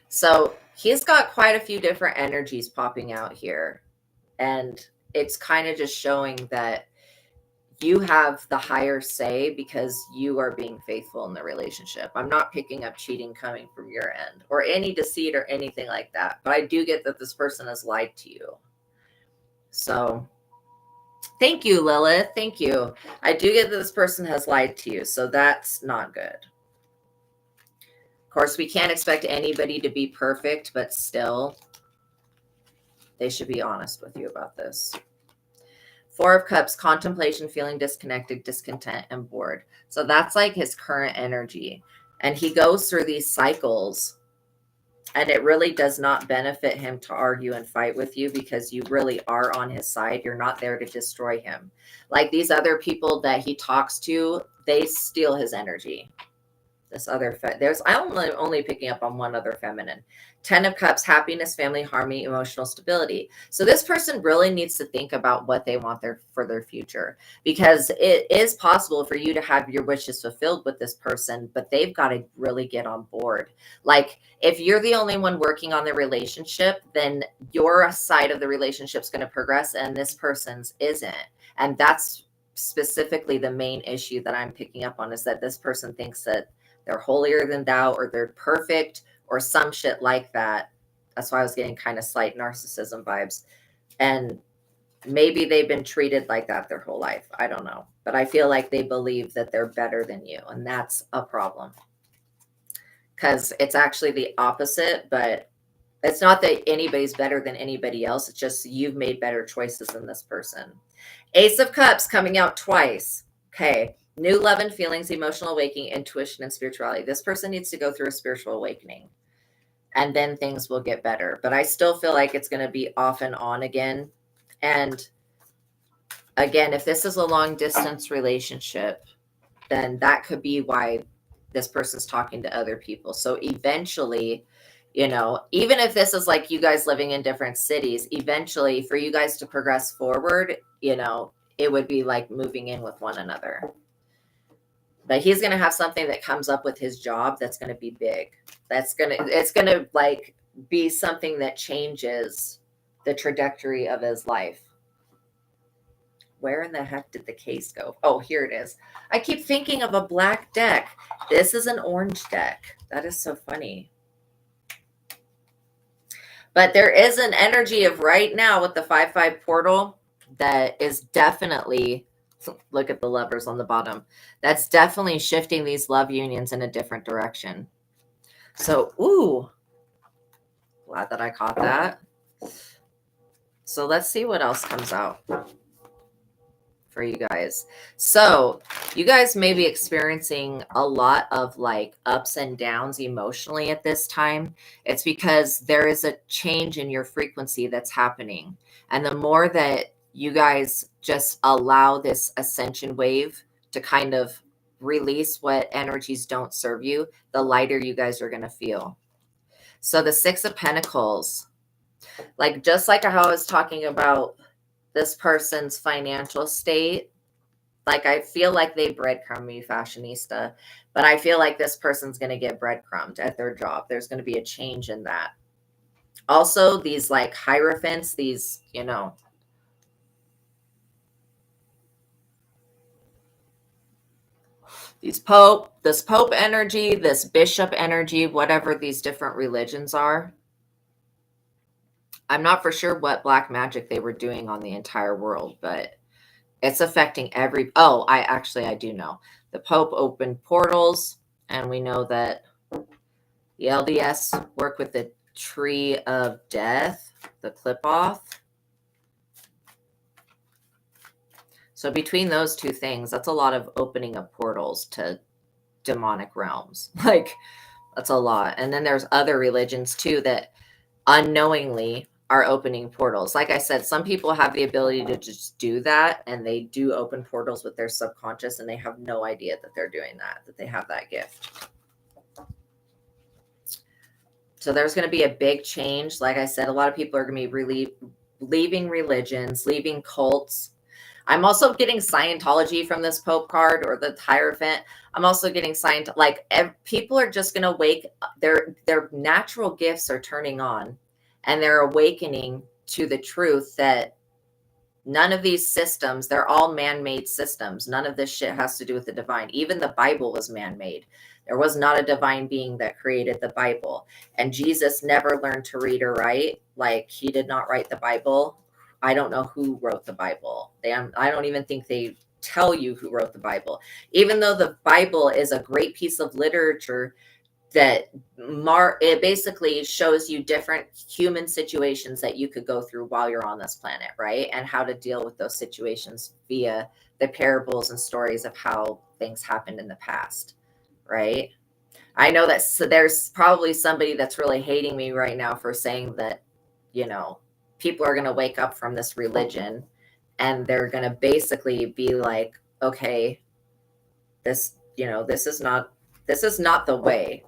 So he's got quite a few different energies popping out here. And it's kind of just showing that you have the higher say because you are being faithful in the relationship. I'm not picking up cheating coming from your end or any deceit or anything like that. But I do get that this person has lied to you. So thank you, Lilith. Thank you. I do get that this person has lied to you. So that's not good. Of course, we can't expect anybody to be perfect, but still, they should be honest with you about this. Four of Cups, contemplation, feeling disconnected, discontent, and bored. So that's like his current energy. And he goes through these cycles, and it really does not benefit him to argue and fight with you because you really are on his side. You're not there to destroy him. Like these other people that he talks to, they steal his energy. This other, I'm only picking up on one other feminine. 10 of Cups, happiness, family, harmony, emotional stability. So this person really needs to think about what they want for their future, because it is possible for you to have your wishes fulfilled with this person, but they've got to really get on board. Like if you're the only one working on the relationship, then your side of the relationship is going to progress and this person's isn't. And that's specifically the main issue that I'm picking up on, is that this person thinks that they're holier than thou, or they're perfect, or some shit like that. That's why I was getting kind of slight narcissism vibes. And maybe they've been treated like that their whole life. I don't know. But I feel like they believe that they're better than you. And that's a problem. Because it's actually the opposite. But it's not that anybody's better than anybody else. It's just you've made better choices than this person. Ace of Cups coming out twice. Okay. New love and feelings, emotional awakening, intuition, and spirituality. This person needs to go through a spiritual awakening, and then things will get better. But I still feel like it's going to be off and on again. And again, if this is a long distance relationship, then that could be why this person's talking to other people. So eventually, even if this is like you guys living in different cities, eventually for you guys to progress forward, it would be like moving in with one another. But he's going to have something that comes up with his job that's going to be big. It's going to like be something that changes the trajectory of his life. Where in the heck did the case go? Oh, here it is. I keep thinking of a black deck. This is an orange deck. That is so funny. But there is an energy of right now with the 5-5 portal that is definitely, look at the Lovers on the bottom, that's definitely shifting these love unions in a different direction. So, ooh, glad that I caught that. So let's see what else comes out for you guys. So you guys may be experiencing a lot of like ups and downs emotionally at this time. It's because there is a change in your frequency that's happening. And the more that you guys just allow this ascension wave to kind of release what energies don't serve you, the lighter you guys are going to feel. So the 6 of Pentacles, like just like how I was talking about this person's financial state, like I feel like they breadcrumb me, fashionista, but I feel like this person's going to get breadcrumbed at their job. There's going to be a change in that. Also, these like hierophants, these, this Pope energy, this Bishop energy, whatever these different religions are. I'm not for sure what black magic they were doing on the entire world, but it's affecting I do know. The Pope opened portals, and we know that the LDS work with the Tree of Death, the clip-off. So between those two things, that's a lot of opening of portals to demonic realms. Like, that's a lot. And then there's other religions, too, that unknowingly are opening portals. Like I said, some people have the ability to just do that, and they do open portals with their subconscious, and they have no idea that they're doing that they have that gift. So there's going to be a big change. Like I said, a lot of people are going to be really leaving religions, leaving cults. I'm also getting Scientology from this Pope card, or the Hierophant. I'm also getting people are just going to wake. Their natural gifts are turning on, and they're awakening to the truth that None of these systems, they're all man-made systems. None of this shit has to do with the divine. Even the Bible was man-made. There was not a divine being that created the Bible. And Jesus never learned to read or write. Like, he did not write the Bible. I don't know who wrote the Bible. I don't even think they tell you who wrote the Bible. Even though the Bible is a great piece of literature that it basically shows you different human situations that you could go through while you're on this planet, right? And how to deal with those situations via the parables and stories of how things happened in the past, right? I know that there's probably somebody that's really hating me right now for saying that, people are going to wake up from this religion and they're going to basically be like, okay, this is not the way.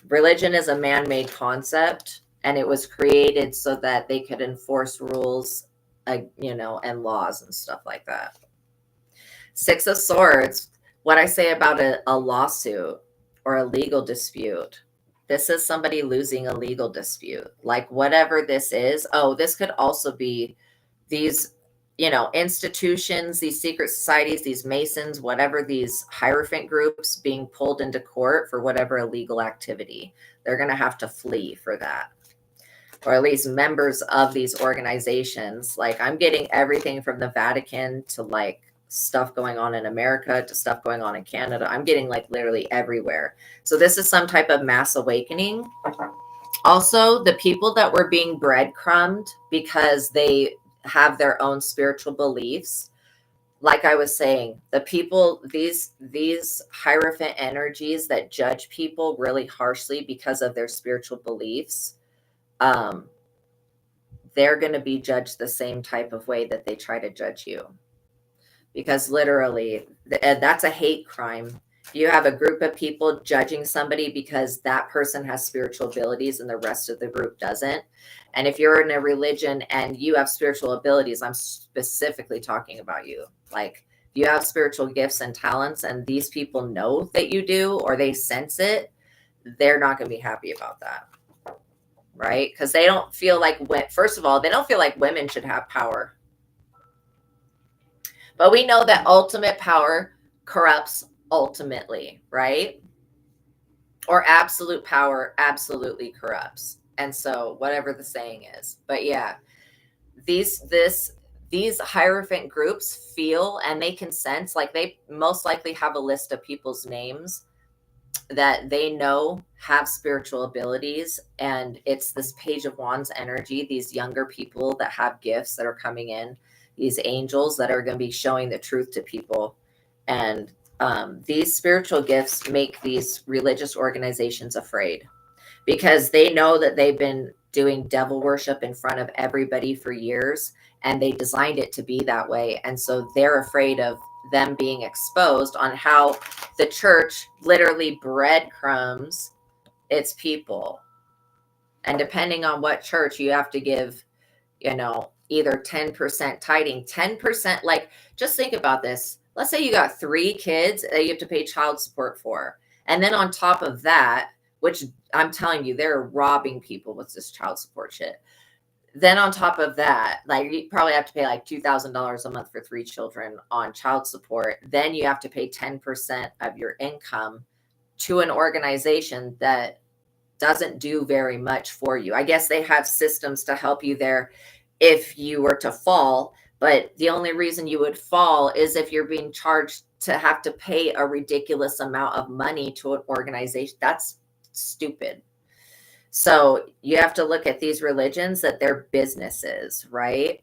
Religion is a man-made concept, and it was created so that they could enforce rules, and laws and stuff like that. Six of Swords, what I say about a lawsuit or a legal dispute. This is somebody losing a legal dispute. Like, whatever this is. Oh, this could also be these, institutions, these secret societies, these Masons, whatever, these Hierophant groups being pulled into court for whatever illegal activity. They're going to have to flee for that. Or at least members of these organizations. Like, I'm getting everything from the Vatican to like stuff going on in America to stuff going on in Canada. I'm getting like literally everywhere. So this is some type of mass awakening. Also, the people that were being breadcrumbed because they have their own spiritual beliefs. Like I was saying, the people, these Hierophant energies that judge people really harshly because of their spiritual beliefs, they're going to be judged the same type of way that they try to judge you. Because literally, that's a hate crime. You have a group of people judging somebody because that person has spiritual abilities and the rest of the group doesn't. And if you're in a religion and you have spiritual abilities, I'm specifically talking about you. Like, you have spiritual gifts and talents and these people know that you do, or they sense it, they're not going to be happy about that. Right? Because they don't feel like, first of all, they don't feel like women should have power. But we know that ultimate power corrupts ultimately, right? Or absolute power absolutely corrupts. And so whatever the saying is. But yeah, these Hierophant groups feel, and they can sense, like they most likely have a list of people's names that they know have spiritual abilities. And it's this Page of Wands energy, these younger people that have gifts that are coming in, these angels that are going to be showing the truth to people. And these spiritual gifts make these religious organizations afraid because they know that they've been doing devil worship in front of everybody for years, and they designed it to be that way. And so they're afraid of them being exposed on how the church literally breadcrumbs its people. And depending on what church, you have to give, either 10% tithing, 10%. Like, just think about this. Let's say you got 3 kids that you have to pay child support for. And then on top of that, which I'm telling you, they're robbing people with this child support shit. Then on top of that, like, you probably have to pay like $2,000 a month for 3 children on child support. Then you have to pay 10% of your income to an organization that doesn't do very much for you. I guess they have systems to help you there if you were to fall. But the only reason you would fall is if you're being charged to have to pay a ridiculous amount of money to an organization. That's stupid. So you have to look at these religions that they're businesses, right?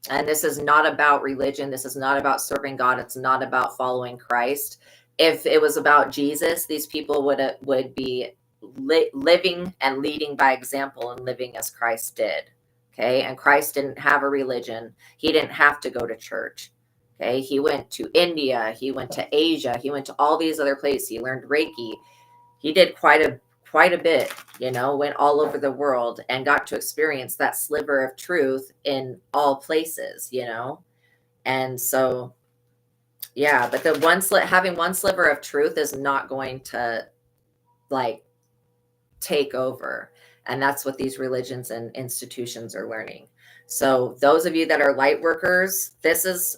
And this is not about religion. This is not about serving God. It's not about following Christ. If it was about Jesus, these people would be living and leading by example and living as Christ did. Okay. And Christ didn't have a religion. He didn't have to go to church. Okay. He went to India. He went to Asia. He went to all these other places. He learned Reiki. He did quite a bit, went all over the world and got to experience that sliver of truth in all places, And so, yeah, but having one sliver of truth is not going to take over. And that's what these religions and institutions are learning. So those of you that are light workers, this is,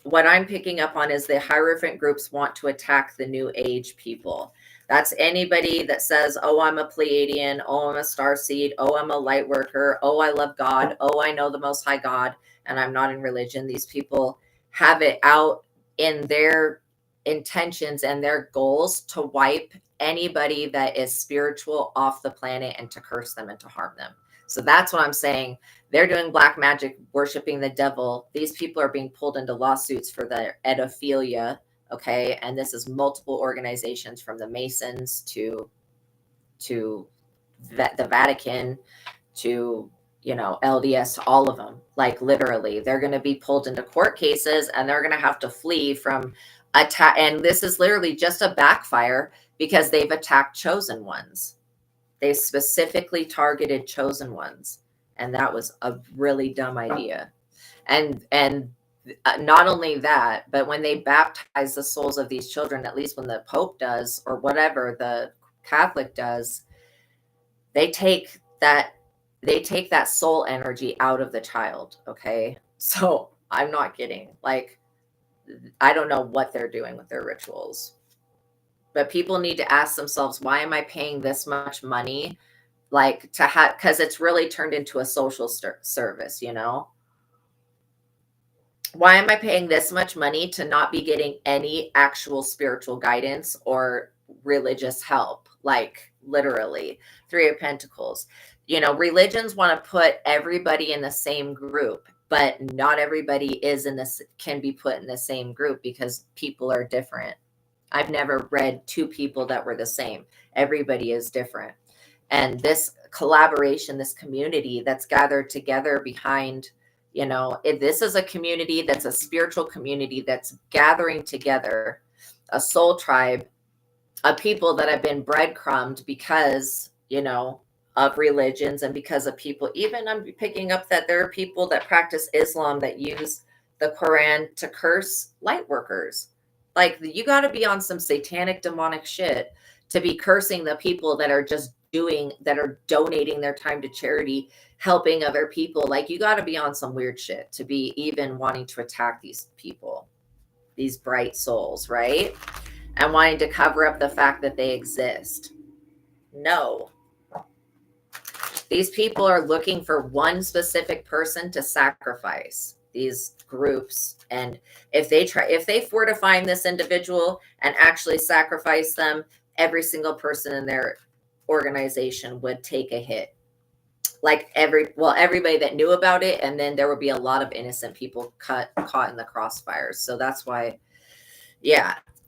what I'm picking up on is the Hierophant groups want to attack the New Age people. That's anybody that says, oh, I'm a Pleiadian, oh, I'm a starseed, oh, I'm a light worker, oh, I love God, oh, I know the Most High God, and I'm not in religion. These people have it out in their intentions and their goals to wipe anybody that is spiritual off the planet and to curse them and to harm them. So that's what I'm saying. They're doing black magic, worshiping the devil. These people are being pulled into lawsuits for their edophilia. Okay. And this is multiple organizations, from the Masons to the Vatican to, LDS, to all of them. Like, literally, they're going to be pulled into court cases, and they're going to have to flee from attack. And this is literally just a backfire because they've attacked chosen ones. They specifically targeted chosen ones. And that was a really dumb idea. And not only that, but when they baptize the souls of these children, at least when the Pope does, or whatever the Catholic does, they take that soul energy out of the child. Okay. So I'm not kidding. Like, I don't know what they're doing with their rituals, but people need to ask themselves, why am I paying this much money? Like, to have, because it's really turned into a social service, Why am I paying this much money to not be getting any actual spiritual guidance or religious help? Like, literally. Three of Pentacles. Religions want to put everybody in the same group, but not everybody can be put in the same group because people are different. I've never read two people that were the same. Everybody is different. And this collaboration, this community that's gathered together behind, this is a community that's a spiritual community that's gathering together, a soul tribe of people that have been breadcrumbed because, of religions, and because of people. Even I'm picking up that there are people that practice Islam that use the Quran to curse light workers. Like, you got to be on some satanic, demonic shit to be cursing the people that are that are donating their time to charity, helping other people. Like, you got to be on some weird shit to be even wanting to attack these people, these bright souls, right? And wanting to cover up the fact that they exist. No. These people are looking for one specific person to sacrifice, these groups. And if they were to find this individual and actually sacrifice them, every single person in their organization would take a hit. Like, everybody that knew about it, and then there would be a lot of innocent people caught in the crossfires. So that's why,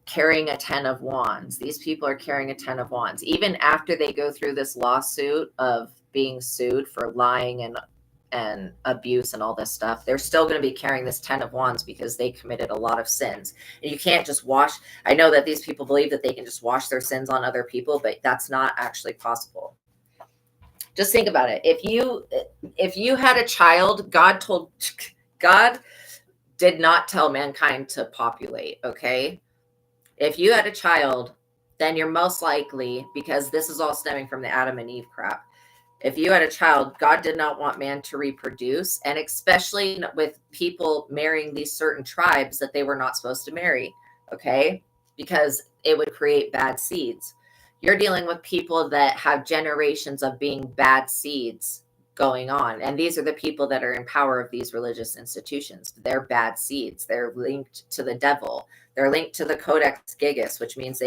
carrying a 10 of wands. These people are carrying a 10 of wands. Even after they go through this lawsuit of being sued for lying and abuse and all this stuff, they're still going to be carrying this 10 of wands because they committed a lot of sins. And you can't just I know that these people believe that they can just wash their sins on other people, but that's not actually possible. Just think about it. If you had a child, God did not tell mankind to populate, okay? If you had a child, then you're most likely, because this is all stemming from the Adam and Eve crap. If you had a child, God did not want man to reproduce, and especially with people marrying these certain tribes that they were not supposed to marry, okay? Because it would create bad seeds. You're dealing with people that have generations of being bad seeds going on. And these are the people that are in power of these religious institutions. They're bad seeds. They're linked to the devil. They're linked to the Codex Gigas, which means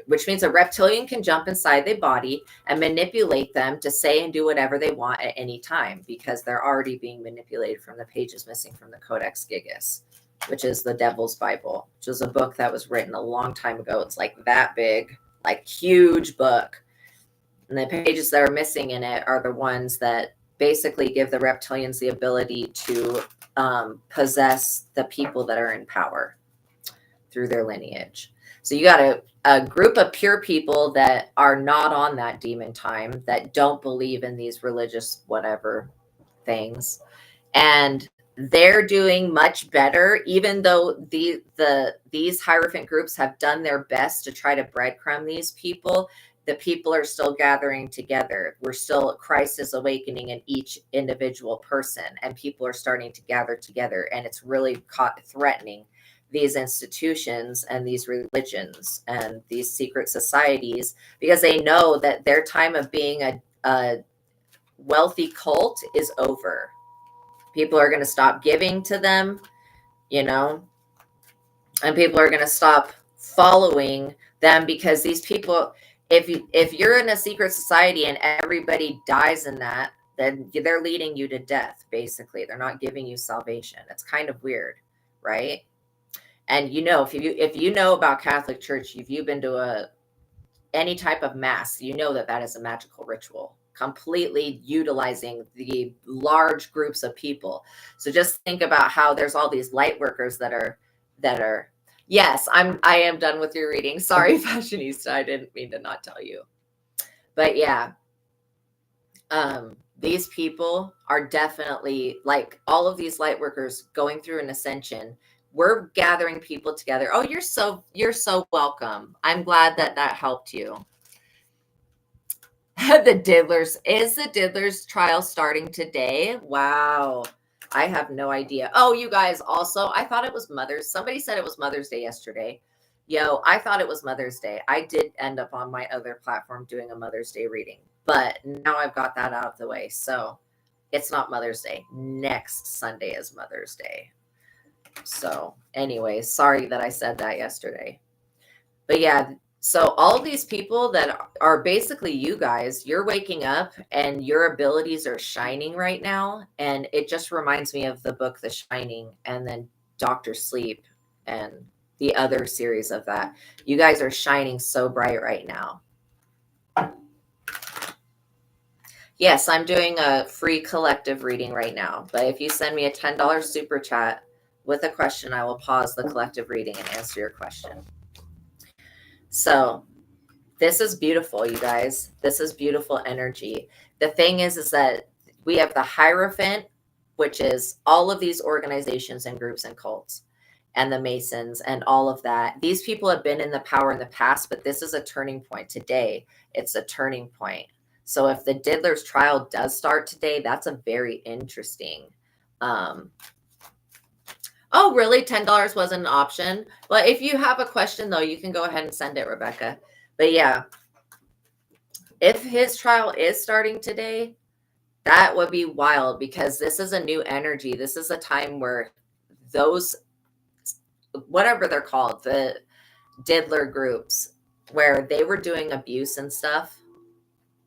which means a reptilian can jump inside their body and manipulate them to say and do whatever they want at any time, because they're already being manipulated from the pages missing from the Codex Gigas, which is the Devil's Bible, which is a book that was written a long time ago. It's like that big, like huge book. And the pages that are missing in it are the ones that basically give the reptilians the ability to possess the people that are in power through their lineage. So you got a group of pure people that are not on that demon time, that don't believe in these religious whatever things. And they're doing much better, even though these Hierophant groups have done their best to try to breadcrumb these people. the people are still gathering together. Christ is awakening in each individual person, and people are starting to gather together, and it's really threatening these institutions and these religions and these secret societies, because they know that their time of being a wealthy cult is over. People are going to stop giving to them, and people are going to stop following them, because these people, if you're in a secret society and everybody dies in that, then they're leading you to death. Basically, they're not giving you salvation. It's kind of weird, right? And if you know about Catholic Church, if you've been to any type of mass, you know that is a magical ritual, completely utilizing the large groups of people. So just think about how there's all these light workers that are yes, I am done with your reading. Sorry, Fashionista, I didn't mean to not tell you. But yeah, these people are definitely, like, all of these light workers going through an ascension. We're gathering people together. Oh, you're so welcome. I'm glad that helped you. The Diddlers trial starting today? Wow. I have no idea. Oh, you guys, also, I thought it was somebody said it was Mother's Day yesterday. I thought it was Mother's Day. I did end up on my other platform doing a Mother's Day reading, but now I've got that out of the way. So it's not Mother's Day. Next Sunday is Mother's Day. So anyway, sorry that I said that yesterday. But yeah, so all these people that are basically you guys, you're waking up and your abilities are shining right now. And it just reminds me of the book, The Shining, and then Dr. Sleep and the other series of that. You guys are shining so bright right now. Yes, I'm doing a free collective reading right now. But if you send me a $10 super chat with a question, I will pause the collective reading and answer your question. So this is beautiful, you guys. This is beautiful energy. The thing is that we have the Hierophant, which is all of these organizations and groups and cults, and the Masons and all of that. These people have been in the power in the past, but this is a turning point today. It's a turning point. So if the Diddler's trial does start today, that's a very interesting. Oh, really? $10 wasn't an option? Well, if you have a question, though, you can go ahead and send it, Rebecca. But yeah, if his trial is starting today, that would be wild, because this is a new energy. This is a time where those, whatever they're called, the diddler groups, where they were doing abuse and stuff.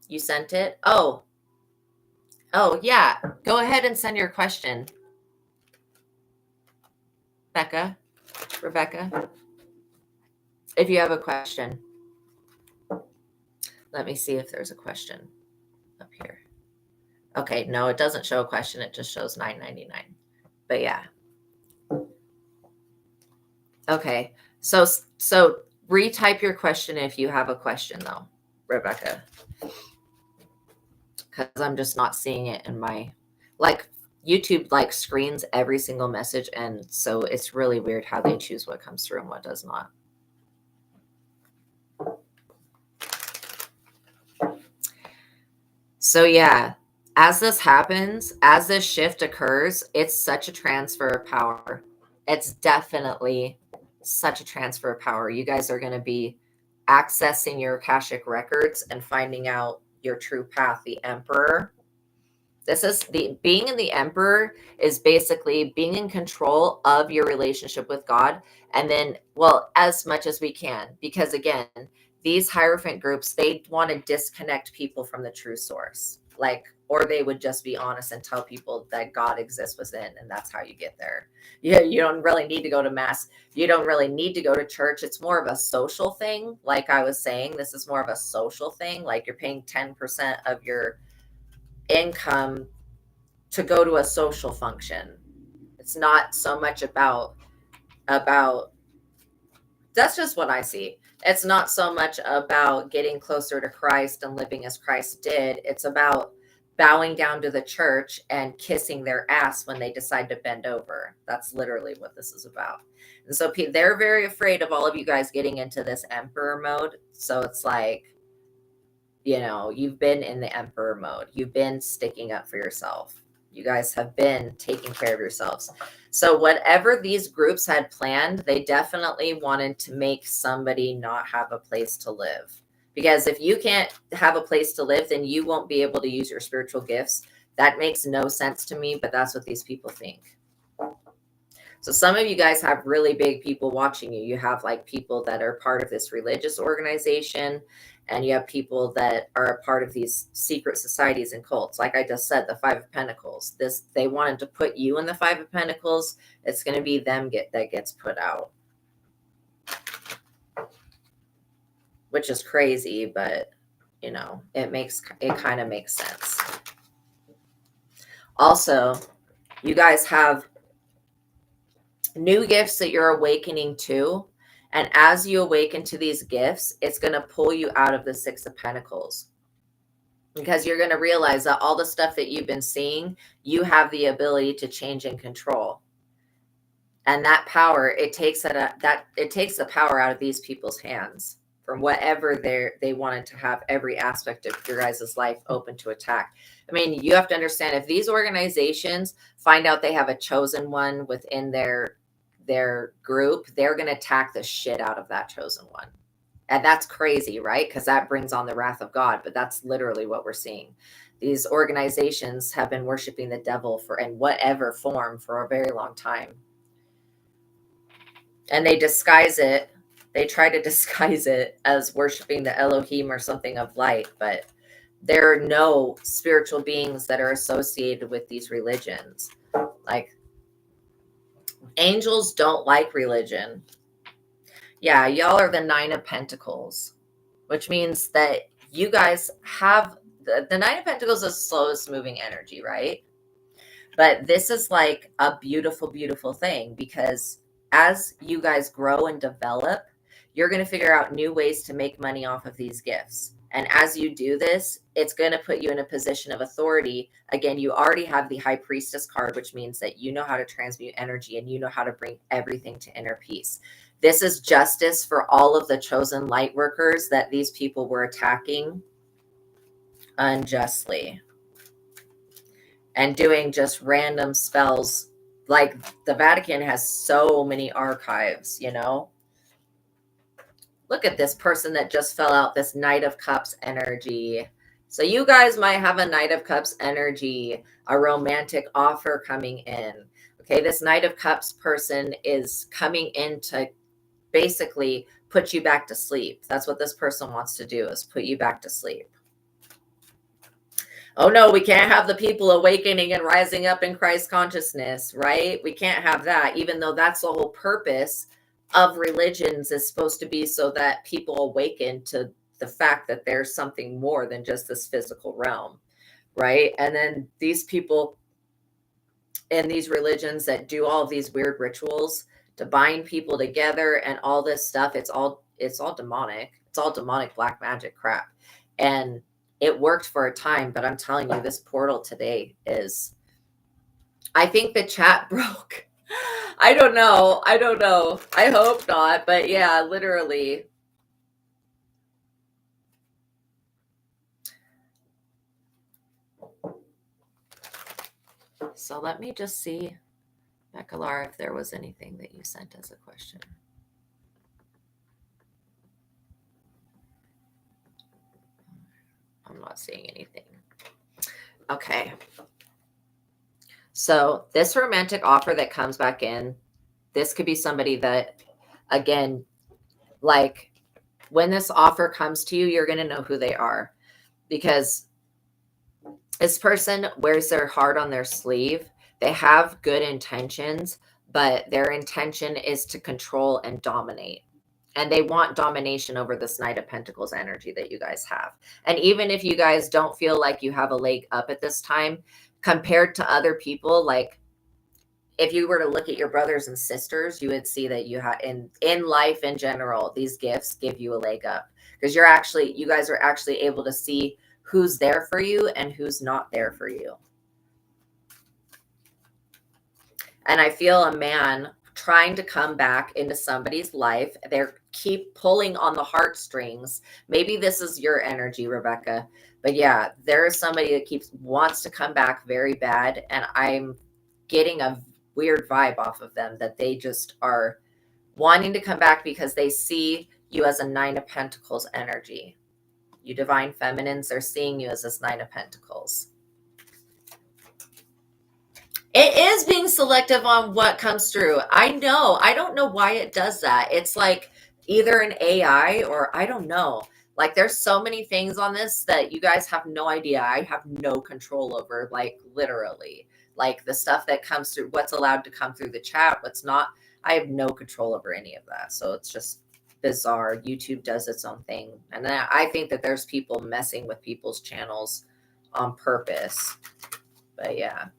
You sent it? Oh, yeah. Go ahead and send your question. Rebecca, if you have a question. Let me see if there's a question up here. Okay, no, it doesn't show a question. It just shows $9.99. But yeah. Okay, so retype your question if you have a question, though, Rebecca, because I'm just not seeing it in my, like, YouTube screens every single message, and so it's really weird how they choose what comes through and what does not. So yeah, as this happens, as this shift occurs, it's such a transfer of power. It's definitely such a transfer of power. You guys are going to be accessing your Akashic records and finding out your true path, the Emperor. This is being in the Emperor is basically being in control of your relationship with God. And then, well, as much as we can, because again, these Hierophant groups, they want to disconnect people from the true source, or they would just be honest and tell people that God exists within, and that's how you get there. You don't really need to go to mass. You don't really need to go to church. It's more of a social thing. Like I was saying, this is more of a social thing. Like you're paying 10% of your income to go to a social function. It's not so much about that's just what I see. It's not so much about getting closer to Christ and living as Christ did. It's about bowing down to the church and kissing their ass when they decide to bend over. That's literally what this is about. And so they're very afraid of all of you guys getting into this Emperor mode. So it's like, You know, you've been in the emperor mode. You've been sticking up for yourself. You guys have been taking care of yourselves. So whatever these groups had planned, they definitely wanted to make somebody not have a place to live. Because if you can't have a place to live, then you won't be able to use your spiritual gifts. That makes no sense to me, but that's what these people think. So some of you guys have really big people watching you. You have like people that are part of this religious organization, and you have people that are a part of these secret societies and cults. Like I just said, the Five of Pentacles. They wanted to put you in the Five of Pentacles. It's going to be them that gets put out, which is crazy, but you know, it kind of makes sense. Also, you guys have new gifts that you're awakening to. And as you awaken to these gifts, it's going to pull you out of the Six of Pentacles, because you're going to realize that all the stuff that you've been seeing, you have the ability to change and control. And that power, it takes the power out of these people's hands from whatever they wanted to have every aspect of your guys' life open to attack. I mean, you have to understand, if these organizations find out they have a chosen one within their group, they're going to attack the shit out of that chosen one. And that's crazy, right? Because that brings on the wrath of God. But that's literally what we're seeing. These organizations have been worshiping the devil in whatever form for a very long time. And they disguise it. They try to disguise it as worshiping the Elohim or something of light. But there are no spiritual beings that are associated with these religions. Like, angels don't like religion. Yeah, y'all are the Nine of Pentacles, which means that you guys have the Nine of Pentacles is the slowest moving energy, right? But this is like a beautiful, beautiful thing, because as you guys grow and develop, you're going to figure out new ways to make money off of these gifts. And as you do this, it's going to put you in a position of authority. Again, you already have the High Priestess card, which means that you know how to transmute energy and you know how to bring everything to inner peace. This is justice for all of the chosen light workers that these people were attacking unjustly and doing just random spells. Like, the Vatican has so many archives, you know? Look at this person that just fell out, this Knight of Cups energy. So you guys might have a Knight of Cups energy, a romantic offer coming in. Okay, this Knight of Cups person is coming in to basically put you back to sleep. That's what this person wants to do, is put you back to sleep. Oh no, we can't have the people awakening and rising up in Christ consciousness, right? We can't have that, even though that's the whole purpose of religions, is supposed to be so that people awaken to the fact that there's something more than just this physical realm, right? And then these people in these religions that do all of these weird rituals to bind people together and all this stuff, it's all demonic. It's all demonic black magic crap. And it worked for a time, but I'm telling you, this portal today is, I think the chat broke. I don't know. I hope not, but yeah, literally. So let me just see, Becalar, if there was anything that you sent as a question. I'm not seeing anything. Okay. So this romantic offer that comes back in, this could be somebody that, again, like, when this offer comes to you, you're going to know who they are, because this person wears their heart on their sleeve. They have good intentions, but their intention is to control and dominate. And they want domination over this Knight of Pentacles energy that you guys have. And even if you guys don't feel like you have a leg up at this time, compared to other people, like, if you were to look at your brothers and sisters, you would see that you have in life in general, these gifts give you a leg up, because you guys are actually able to see who's there for you and who's not there for you. And I feel a man trying to come back into somebody's life. They're keep pulling on the heartstrings. Maybe this is your energy, Rebecca. But yeah, there is somebody that wants to come back very bad. And I'm getting a weird vibe off of them that they just are wanting to come back because they see you as a 9 of Pentacles energy. You divine feminines are seeing you as this 9 of Pentacles. It is being selective on what comes through. I know. I don't know why it does that. It's like either an AI or I don't know. Like there's so many things on this that you guys have no idea. I have no control over, like literally. Like the stuff that comes through, what's allowed to come through the chat, what's not. I have no control over any of that. So it's just bizarre. YouTube does its own thing. And I think that there's people messing with people's channels on purpose. But yeah.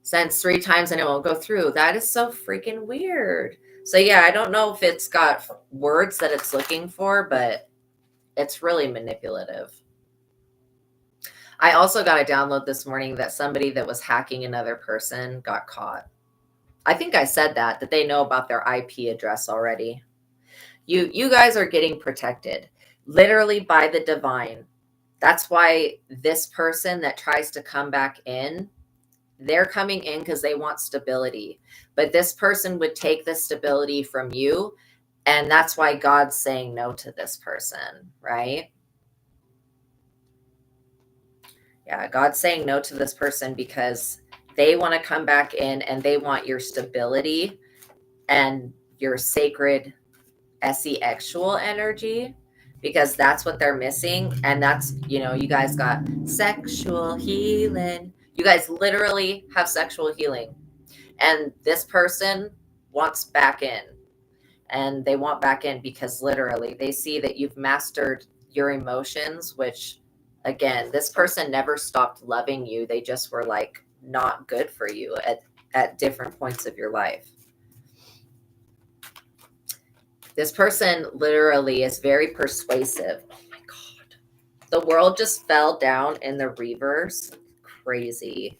Sends 3 times and it won't go through. That is so freaking weird. So yeah, I don't know if it's got words that it's looking for, but it's really manipulative. I also got a download this morning that somebody that was hacking another person got caught. I think I said that they know about their IP address already. You guys are getting protected literally by the divine. That's why this person that tries to come back in, they're coming in because they want stability. But this person would take the stability from you. And that's why God's saying no to this person, right? Yeah, God's saying no to this person because they want to come back in and they want your stability and your sacred SE-actual energy, because that's what they're missing. And that's, you know, you guys got sexual healing. You guys literally have sexual healing. And this person wants back in. And they want back in because literally they see that you've mastered your emotions, which, again, this person never stopped loving you. They just were like not good for you at different points of your life. This person literally is very persuasive. Oh my God. The world just fell down in the reverse. Crazy.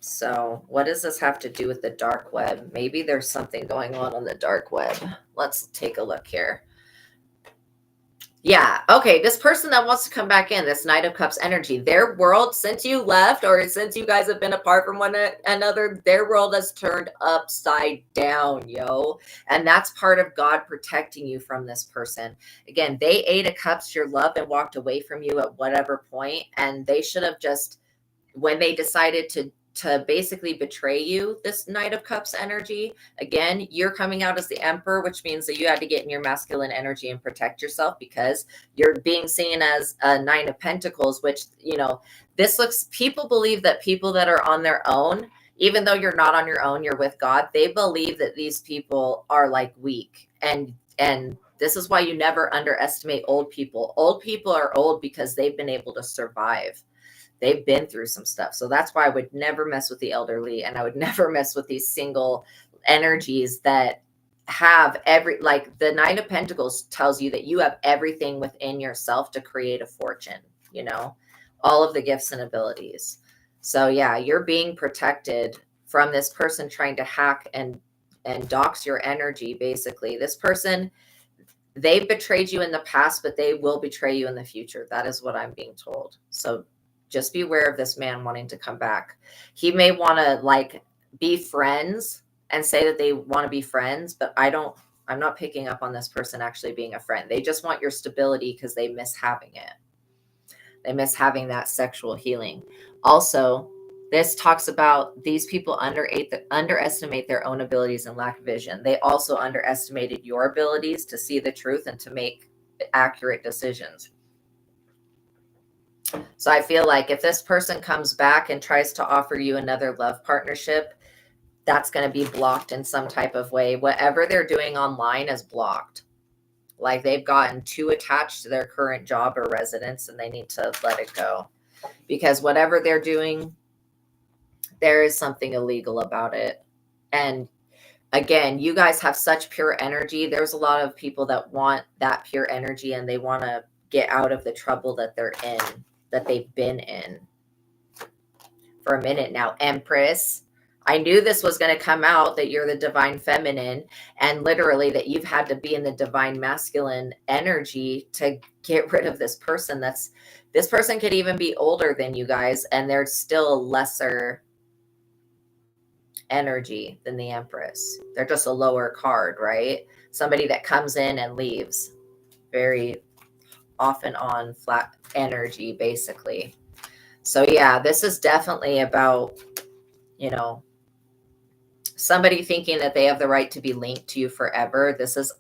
So what does this have to do with the dark web? Maybe there's something going on the dark web. Let's take a look here. Yeah. Okay. This person that wants to come back in, this Knight of Cups energy, their world since you left or since you guys have been apart from one another, their world has turned upside down, yo. And that's part of God protecting you from this person. Again, they 8 of Cups your love and walked away from you at whatever point, and they should have just, when they decided to basically betray you, this Knight of Cups energy, again, you're coming out as the Emperor, which means that you had to get in your masculine energy and protect yourself because you're being seen as a 9 of Pentacles, which, you know, this looks, people believe that people that are on their own, even though you're not on your own, you're with God, they believe that these people are like weak. And this is why you never underestimate old people. Old people are old because they've been able to survive. They've been through some stuff. So that's why I would never mess with the elderly, and I would never mess with these single energies that have like the 9 of Pentacles tells you that you have everything within yourself to create a fortune, you know, all of the gifts and abilities. So yeah, you're being protected from this person trying to hack and dox your energy. Basically, this person, they've betrayed you in the past, but they will betray you in the future. That is what I'm being told. So just be aware of this man wanting to come back. He may want to like be friends and say that they want to be friends, but I'm not picking up on this person actually being a friend. They just want your stability because they miss having it. They miss having that sexual healing. Also, this talks about these people underestimate their own abilities and lack vision. They also underestimated your abilities to see the truth and to make accurate decisions. So I feel like if this person comes back and tries to offer you another love partnership, that's going to be blocked in some type of way. Whatever they're doing online is blocked. Like they've gotten too attached to their current job or residence and they need to let it go. Because whatever they're doing, there is something illegal about it. And again, you guys have such pure energy. There's a lot of people that want that pure energy and they want to get out of the trouble that they're in, that they've been in for a minute now, Empress. I knew this was going to come out, that you're the divine feminine, and literally that you've had to be in the divine masculine energy to get rid of this person. This person could even be older than you guys, and they're still lesser energy than the Empress. They're just a lower card, right? Somebody that comes in and leaves. Very off and on flat energy, basically. So yeah, this is definitely about, you know, somebody thinking that they have the right to be linked to you forever. This is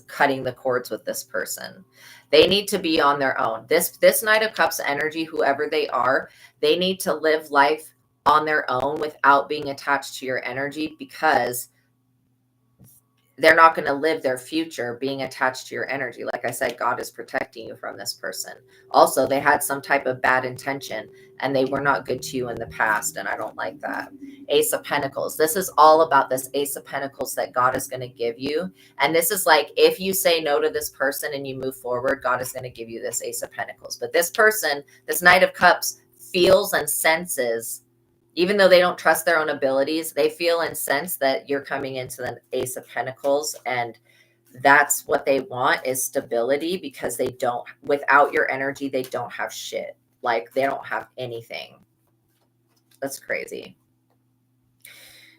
cutting the cords with this person. They need to be on their own. This Knight of Cups energy, whoever they are, they need to live life on their own without being attached to your energy, because they're not going to live their future being attached to your energy. Like I said, God is protecting you from this person. Also, they had some type of bad intention and they were not good to you in the past. And I don't like that. Ace of Pentacles. This is all about this Ace of Pentacles that God is going to give you. And this is like, if you say no to this person and you move forward, God is going to give you this Ace of Pentacles. But this person, this Knight of Cups, feels and senses, even though they don't trust their own abilities, they feel and sense that you're coming into the Ace of Pentacles, and that's what they want, is stability, because they don't, without your energy, they don't have shit. Like, they don't have anything. That's crazy.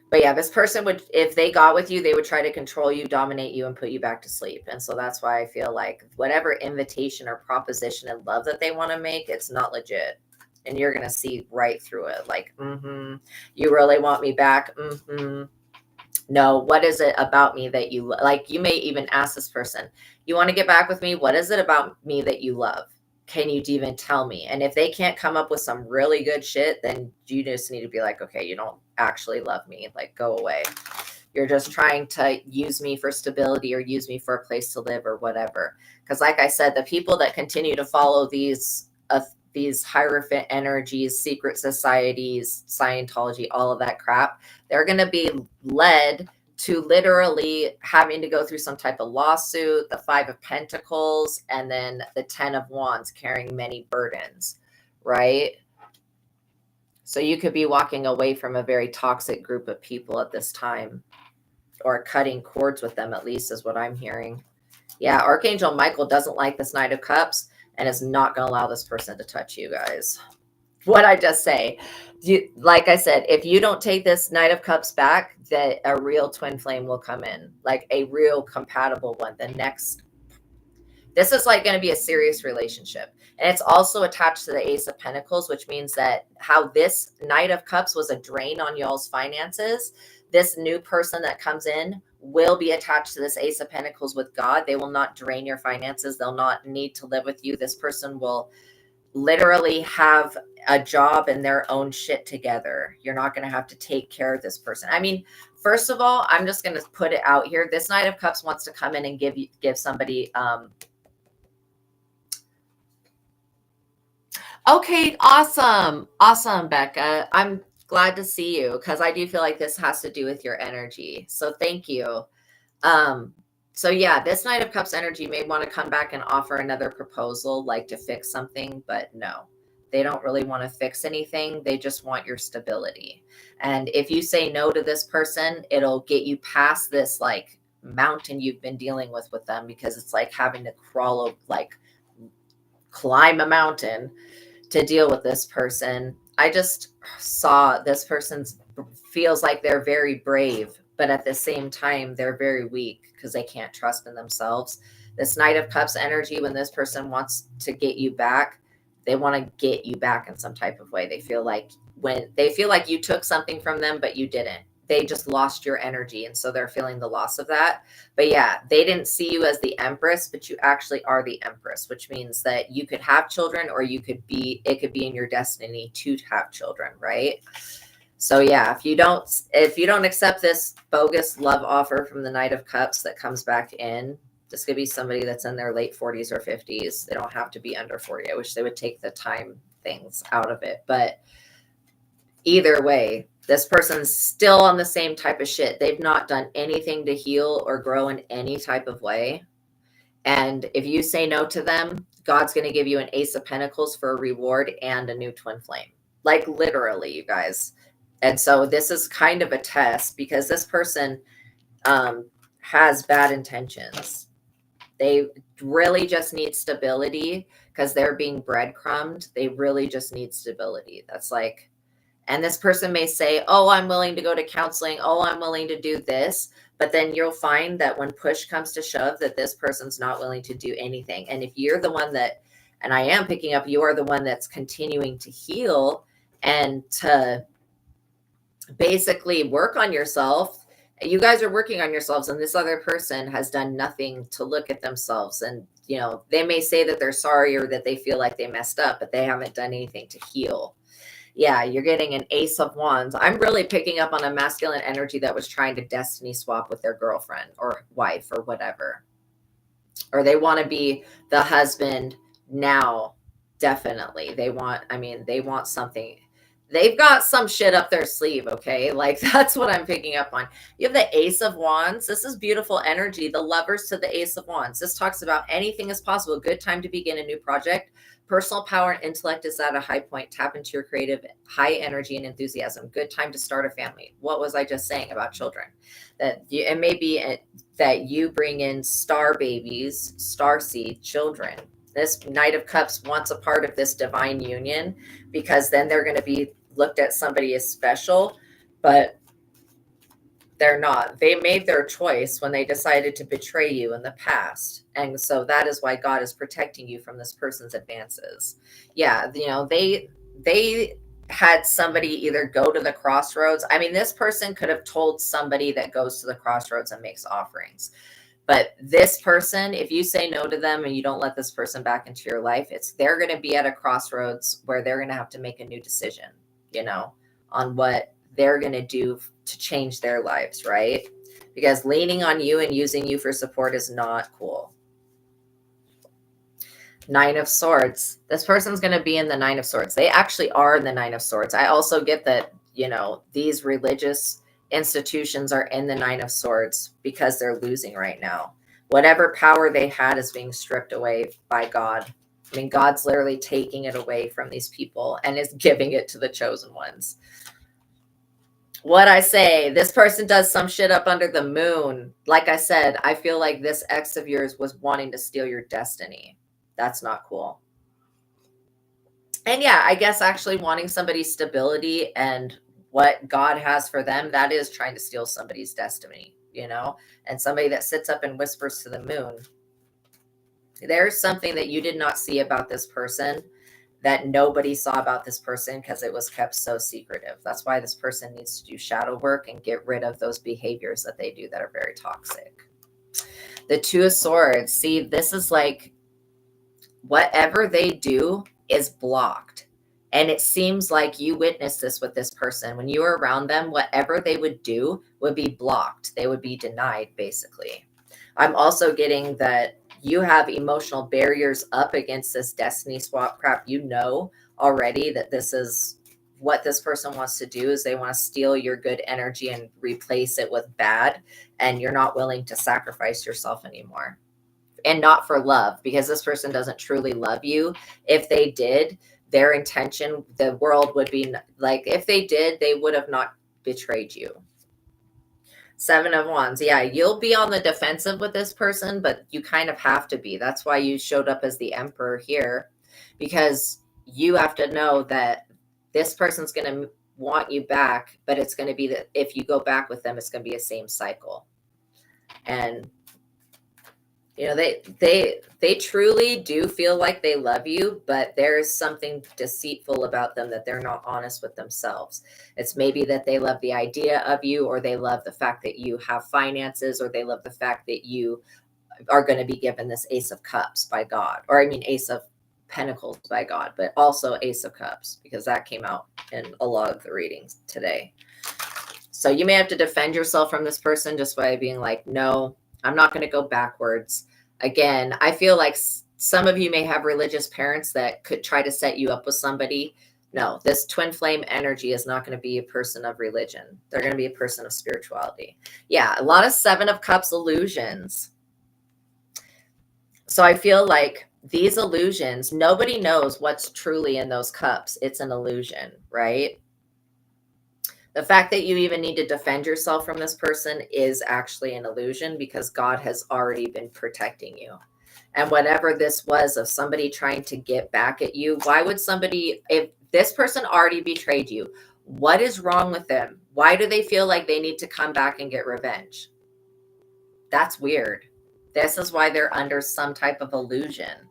But yeah, this person would, if they got with you, they would try to control you, dominate you, and put you back to sleep. And so that's why I feel like whatever invitation or proposition and love that they want to make, it's not legit. And you're going to see right through it. Like, you really want me back? No, what is it about me that you like? You may even ask this person, you want to get back with me? What is it about me that you love? Can you even tell me? And if they can't come up with some really good shit, then you just need to be like, okay, you don't actually love me. Like, go away. You're just trying to use me for stability or use me for a place to live or whatever. Because like I said, the people that continue to follow these Hierophant energies, secret societies, Scientology, all of that crap, they're going to be led to literally having to go through some type of lawsuit, the 5 of Pentacles, and then the 10 of Wands, carrying many burdens, right? So you could be walking away from a very toxic group of people at this time, or cutting cords with them, at least, is what I'm hearing. Yeah, Archangel Michael doesn't like this Knight of Cups and is not going to allow this person to touch you guys. What I just say, like I said, if you don't take this Knight of Cups back, that a real twin flame will come in, like a real compatible one. This is like going to be a serious relationship. And it's also attached to the Ace of Pentacles, which means that how this Knight of Cups was a drain on y'all's finances, this new person that comes in will be attached to this Ace of Pentacles with God. They will not drain your finances. They'll not need to live with you. This person will literally have a job and their own shit together. You're not going to have to take care of this person. I mean, first of all, I'm just going to put it out here. This Knight of Cups wants to come in and give somebody, okay, awesome. Awesome, Becca. I'm glad to see you, because I do feel like this has to do with your energy. So thank you. So yeah, this Knight of Cups energy may want to come back and offer another proposal, like to fix something, but no, they don't really want to fix anything. They just want your stability. And if you say no to this person, it'll get you past this like mountain you've been dealing with them, because it's like having to climb a mountain to deal with this person. I just saw this person feels like they're very brave, but at the same time, they're very weak because they can't trust in themselves. This Knight of Cups energy, when this person wants to get you back, they want to get you back in some type of way. They feel like you took something from them, but you didn't. They just lost your energy. And so they're feeling the loss of that. But yeah, they didn't see you as the Empress, but you actually are the Empress, which means that you could have children, or it could be in your destiny to have children, right? So yeah, if you don't accept this bogus love offer from the Knight of Cups that comes back in, this could be somebody that's in their late 40s or 50s. They don't have to be under 40. I wish they would take the time things out of it. But either way, this person's still on the same type of shit. They've not done anything to heal or grow in any type of way. And if you say no to them, God's going to give you an Ace of Pentacles for a reward and a new twin flame. like literally, you guys. And so this is kind of a test because this person has bad intentions. They really just need stability because they're being breadcrumbed. They really just need stability. That's like, and this person may say, oh, I'm willing to go to counseling. Oh, I'm willing to do this. But then you'll find that when push comes to shove, that this person's not willing to do anything. And if you're the one that, and I am picking up, you are the one that's continuing to heal and to basically work on yourself. You guys are working on yourselves, and this other person has done nothing to look at themselves. And, you know, they may say that they're sorry or that they feel like they messed up, but they haven't done anything to heal. Yeah, you're getting an Ace of Wands. I'm really picking up on a masculine energy that was trying to destiny swap with their girlfriend or wife or whatever. Or they want to be the husband now. Definitely. They want something. They've got some shit up their sleeve, okay? Like that's what I'm picking up on. You have the Ace of Wands. This is beautiful energy. The Lovers to the Ace of Wands. This talks about anything is possible. Good time to begin a new project. Personal power and intellect is at a high point. Tap into your creative, high energy and enthusiasm. Good time to start a family. What was I just saying about children? It may be that you bring in star babies, star seed children. This Knight of Cups wants a part of this divine union because then they're going to be looked at somebody as special, but they're not. They made their choice when they decided to betray you in the past. And so that is why God is protecting you from this person's advances. Yeah, you know, they had somebody either go to the crossroads. I mean, this person could have told somebody that goes to the crossroads and makes offerings. But this person, if you say no to them and you don't let this person back into your life, they're going to be at a crossroads where they're going to have to make a new decision, you know, on what they're going to do to change their lives, right? Because leaning on you and using you for support is not cool. Nine of Swords. This person's going to be in the Nine of Swords. They actually are in the Nine of Swords. I also get that, you know, these religious institutions are in the Nine of Swords because they're losing right now. Whatever power they had is being stripped away by God. I mean, God's literally taking it away from these people and is giving it to the chosen ones. What I say, this person does some shit up under the moon. Like I said, I feel like this ex of yours was wanting to steal your destiny. That's not cool. And yeah, I guess actually wanting somebody's stability and what God has for them, that is trying to steal somebody's destiny, you know, and somebody that sits up and whispers to the moon. There's something that you did not see about this person that nobody saw about this person because it was kept so secretive. That's why this person needs to do shadow work and get rid of those behaviors that they do that are very toxic. The Two of Swords. See, this is like whatever they do is blocked. And it seems like you witnessed this with this person. When you were around them, whatever they would do would be blocked. They would be denied, basically. I'm also getting that you have emotional barriers up against this destiny swap crap. You know already that this is what this person wants to do is they want to steal your good energy and replace it with bad. And you're not willing to sacrifice yourself anymore. And not for love, because this person doesn't truly love you. If they did, their intention, the world would be like, if they did, they would have not betrayed you. Seven of Wands. Yeah, you'll be on the defensive with this person, but you kind of have to be. That's why you showed up as the Emperor here, because you have to know that this person's going to want you back, but it's going to be that if you go back with them, it's going to be a same cycle. And you know, they truly do feel like they love you, but there's something deceitful about them that they're not honest with themselves. It's maybe that they love the idea of you, or they love the fact that you have finances, or they love the fact that you are going to be given this Ace of Cups by God, or I mean Ace of Pentacles by God, but also Ace of Cups, because that came out in a lot of the readings today. So you may have to defend yourself from this person just by being like, no, I'm not going to go backwards. Again, I feel like some of you may have religious parents that could try to set you up with somebody. No, this twin flame energy is not going to be a person of religion. They're going to be a person of spirituality. Yeah, a lot of Seven of Cups illusions. So I feel like these illusions, nobody knows what's truly in those cups. It's an illusion, right? The fact that you even need to defend yourself from this person is actually an illusion, because God has already been protecting you. And whatever this was of somebody trying to get back at you, why would somebody, if this person already betrayed you, what is wrong with them? Why do they feel like they need to come back and get revenge? That's weird. This is why they're under some type of illusion.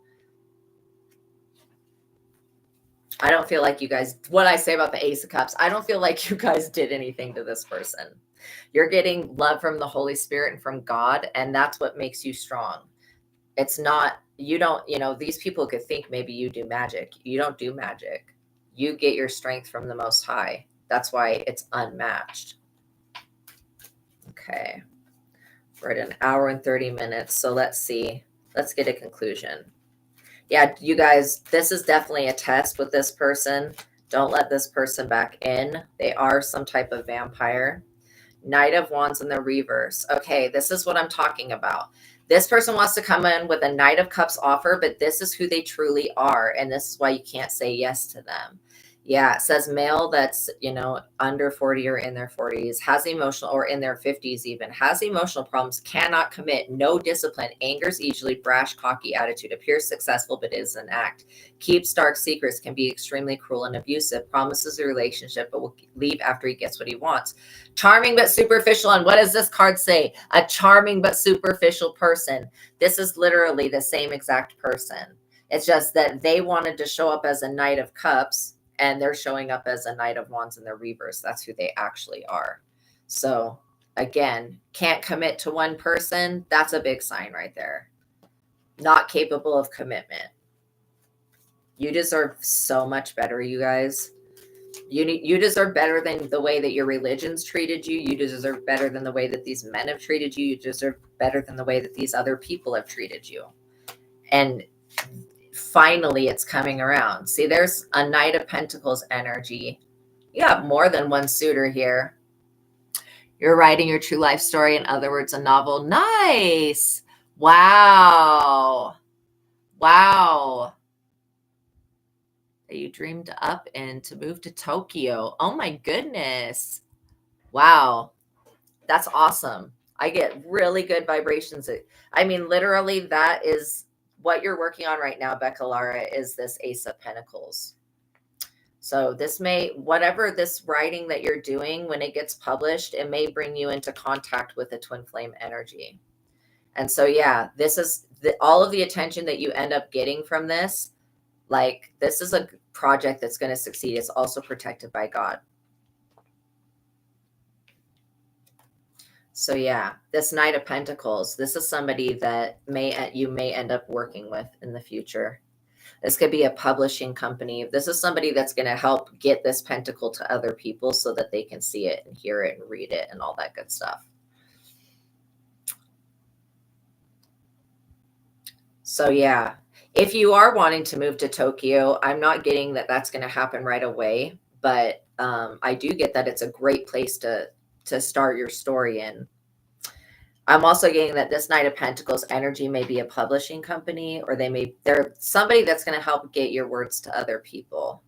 I don't feel like you guys, what I say about the Ace of Cups, I don't feel like you guys did anything to this person. You're getting love from the Holy Spirit and from God, and that's what makes you strong. It's not, you don't, these people could think maybe you do magic. You don't do magic. You get your strength from the Most High. That's why it's unmatched. Okay. We're at an hour and 30 minutes. So let's see. Let's get a conclusion. Yeah, you guys, this is definitely a test with this person. Don't let this person back in. They are some type of vampire. Knight of Wands in the reverse. Okay, this is what I'm talking about. This person wants to come in with a Knight of Cups offer, but this is who they truly are. And this is why you can't say yes to them. Yeah, it says male that's, under 40 or in their 40s, has emotional, or in their 50s even, has emotional problems, cannot commit, no discipline, angers easily, brash, cocky attitude, appears successful but is an act, keeps dark secrets, can be extremely cruel and abusive, promises a relationship but will leave after he gets what he wants. Charming but superficial. And what does this card say? A charming but superficial person. This is literally the same exact person. It's just that they wanted to show up as a Knight of Cups, and they're showing up as a Knight of Wands in the reverse. That's who they actually are. So again, can't commit to one person. That's a big sign right there. Not capable of commitment. You deserve so much better, you guys. You deserve better than the way that your religion's treated you. You deserve better than the way that these men have treated you. You deserve better than the way that these other people have treated you. And finally, it's coming around. See, there's a Knight of Pentacles energy. You have more than one suitor here. You're writing your true life story. In other words, a novel. Nice. Wow. Wow. You dreamed up and to move to Tokyo. Oh my goodness. Wow. That's awesome. I get really good vibrations. I mean, literally, that is what you're working on right now, Becca Lara, is this Ace of Pentacles. So this may, whatever this writing that you're doing, when it gets published, it may bring you into contact with a twin flame energy. And so, yeah, this is all of the attention that you end up getting from this. Like, this is a project that's going to succeed. It's also protected by God. So yeah, this Knight of Pentacles, this is somebody that you may end up working with in the future. This could be a publishing company. This is somebody that's going to help get this pentacle to other people so that they can see it and hear it and read it and all that good stuff. So yeah, if you are wanting to move to Tokyo, I'm not getting that that's going to happen right away, but I do get that it's a great place to start your story in. I'm also getting that this Knight of Pentacles energy may be a publishing company, or they're somebody that's going to help get your words to other people.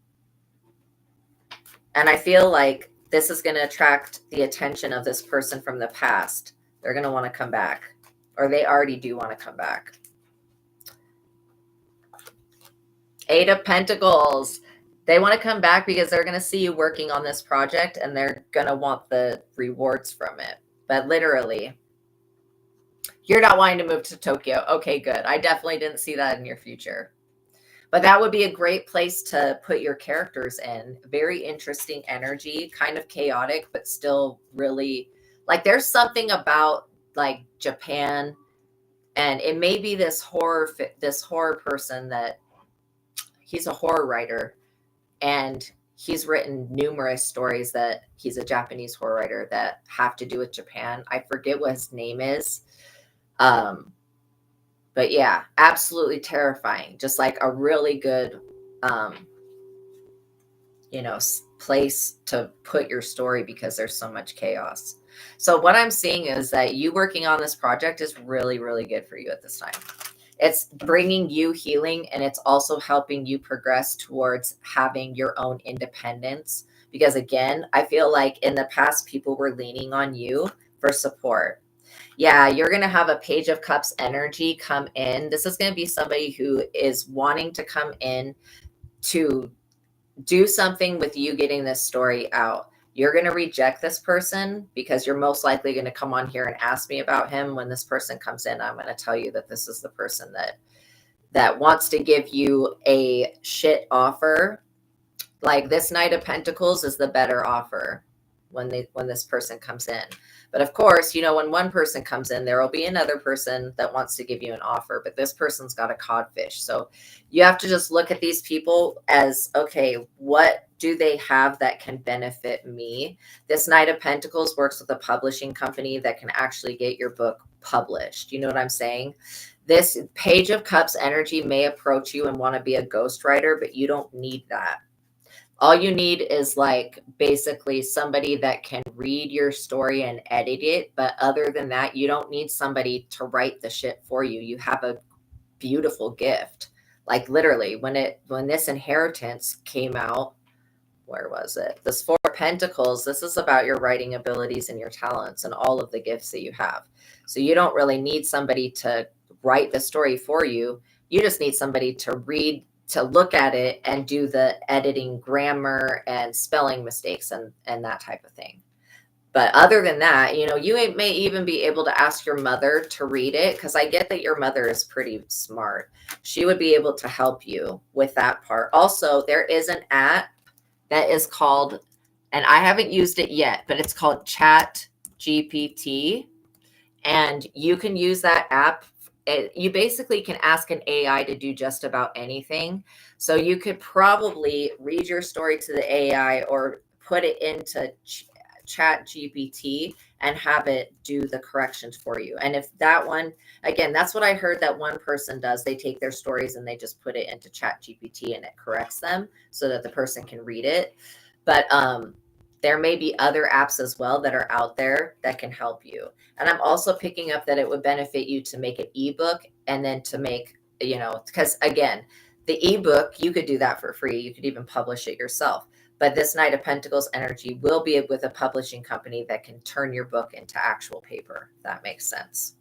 And I feel like this is going to attract the attention of this person from the past. They're going to want to come back, or they already do want to come back. Eight of Pentacles. They want to come back because they're going to see you working on this project and they're going to want the rewards from it. But literally, you're not wanting to move to Tokyo. Okay, good. I definitely didn't see that in your future. But that would be a great place to put your characters in. Very interesting energy, kind of chaotic, but still really, like, there's something about like Japan, and it may be this horror person that he's a horror writer, and he's written numerous stories that he's a Japanese horror writer that have to do with Japan. I forget what his name is. But yeah, absolutely terrifying. Just like a really good, place to put your story because there's so much chaos. So what I'm seeing is that you working on this project is really, really good for you at this time. It's bringing you healing, and it's also helping you progress towards having your own independence. Because again, I feel like in the past, people were leaning on you for support. Yeah, you're going to have a Page of Cups energy come in. This is going to be somebody who is wanting to come in to do something with you getting this story out. You're going to reject this person because you're most likely going to come on here and ask me about him. When this person comes in, I'm going to tell you that this is the person that wants to give you a shit offer. Like, this Knight of Pentacles is the better offer when this person comes in. But of course, you know, when one person comes in, there will be another person that wants to give you an offer, but this person's got a codfish. So you have to just look at these people as, okay, what do they have that can benefit me? This Knight of Pentacles works with a publishing company that can actually get your book published. You know what I'm saying? This Page of Cups energy may approach you and want to be a ghostwriter, but you don't need that. All you need is like basically somebody that can read your story and edit it. But other than that, you don't need somebody to write the shit for you. You have a beautiful gift. Like literally when this inheritance came out, where was it? This Four of Pentacles, this is about your writing abilities and your talents and all of the gifts that you have. So you don't really need somebody to write the story for you. You just need somebody to read, to look at it and do the editing, grammar and spelling mistakes and that type of thing. But other than that, you know, you may even be able to ask your mother to read it, because I get that your mother is pretty smart. She would be able to help you with that part. Also, there is an app that is called, and I haven't used it yet, but it's called Chat GPT. And you can use that app. You basically can ask an AI to do just about anything. So you could probably read your story to the AI or put it into Chat GPT and have it do the corrections for you. And if that one, again, that's what I heard that one person does. They take their stories and they just put it into Chat GPT and it corrects them so that the person can read it. But there may be other apps as well that are out there that can help you. And I'm also picking up that it would benefit you to make an ebook and then to make, you know, because again, the ebook, you could do that for free. You could even publish it yourself. But this Knight of Pentacles energy will be with a publishing company that can turn your book into actual paper. If that makes sense.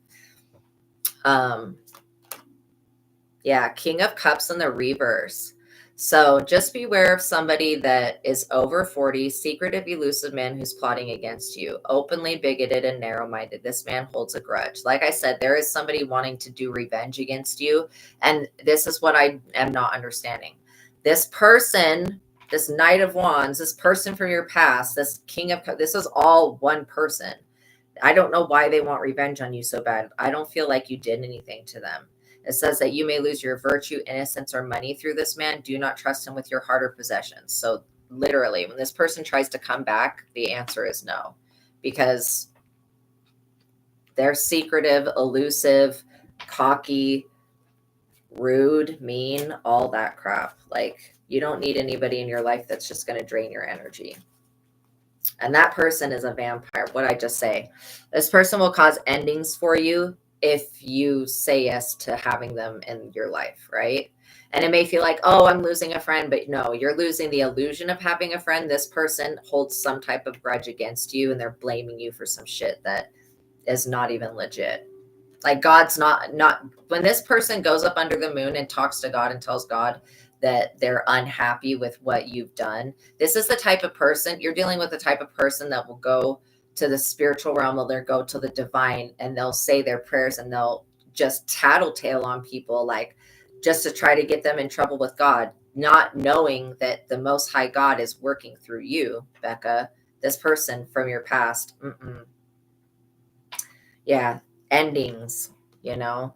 Yeah, King of Cups in the reverse. So just beware of somebody that is over 40, secretive, elusive man who's plotting against you, openly bigoted and narrow-minded. This man holds a grudge. Like I said, there is somebody wanting to do revenge against you. And this is what I am not understanding. This person, this Knight of Wands, this person from your past, this King of Cups, this is all one person. I don't know why they want revenge on you so bad. I don't feel like you did anything to them. It says that you may lose your virtue, innocence, or money through this man. Do not trust him with your heart or possessions. So literally, when this person tries to come back, the answer is no, because they're secretive, elusive, cocky, rude, mean, all that crap. Like, you don't need anybody in your life that's just going to drain your energy. And that person is a vampire. What I just say, this person will cause endings for you if you say yes to having them in your life, right? And it may feel like, oh, I'm losing a friend, but no, you're losing the illusion of having a friend. This person holds some type of grudge against you and they're blaming you for some shit that is not even legit. Like, God's not when this person goes up under the moon and talks to God and tells God that they're unhappy with what you've done. This is the type of person you're dealing with, the type of person that will go to the spiritual realm, or they'll go to the divine and they'll say their prayers and they'll just tattletale on people, like just to try to get them in trouble with God, not knowing that the Most High God is working through you, Becca, this person from your past. Yeah, endings, you know.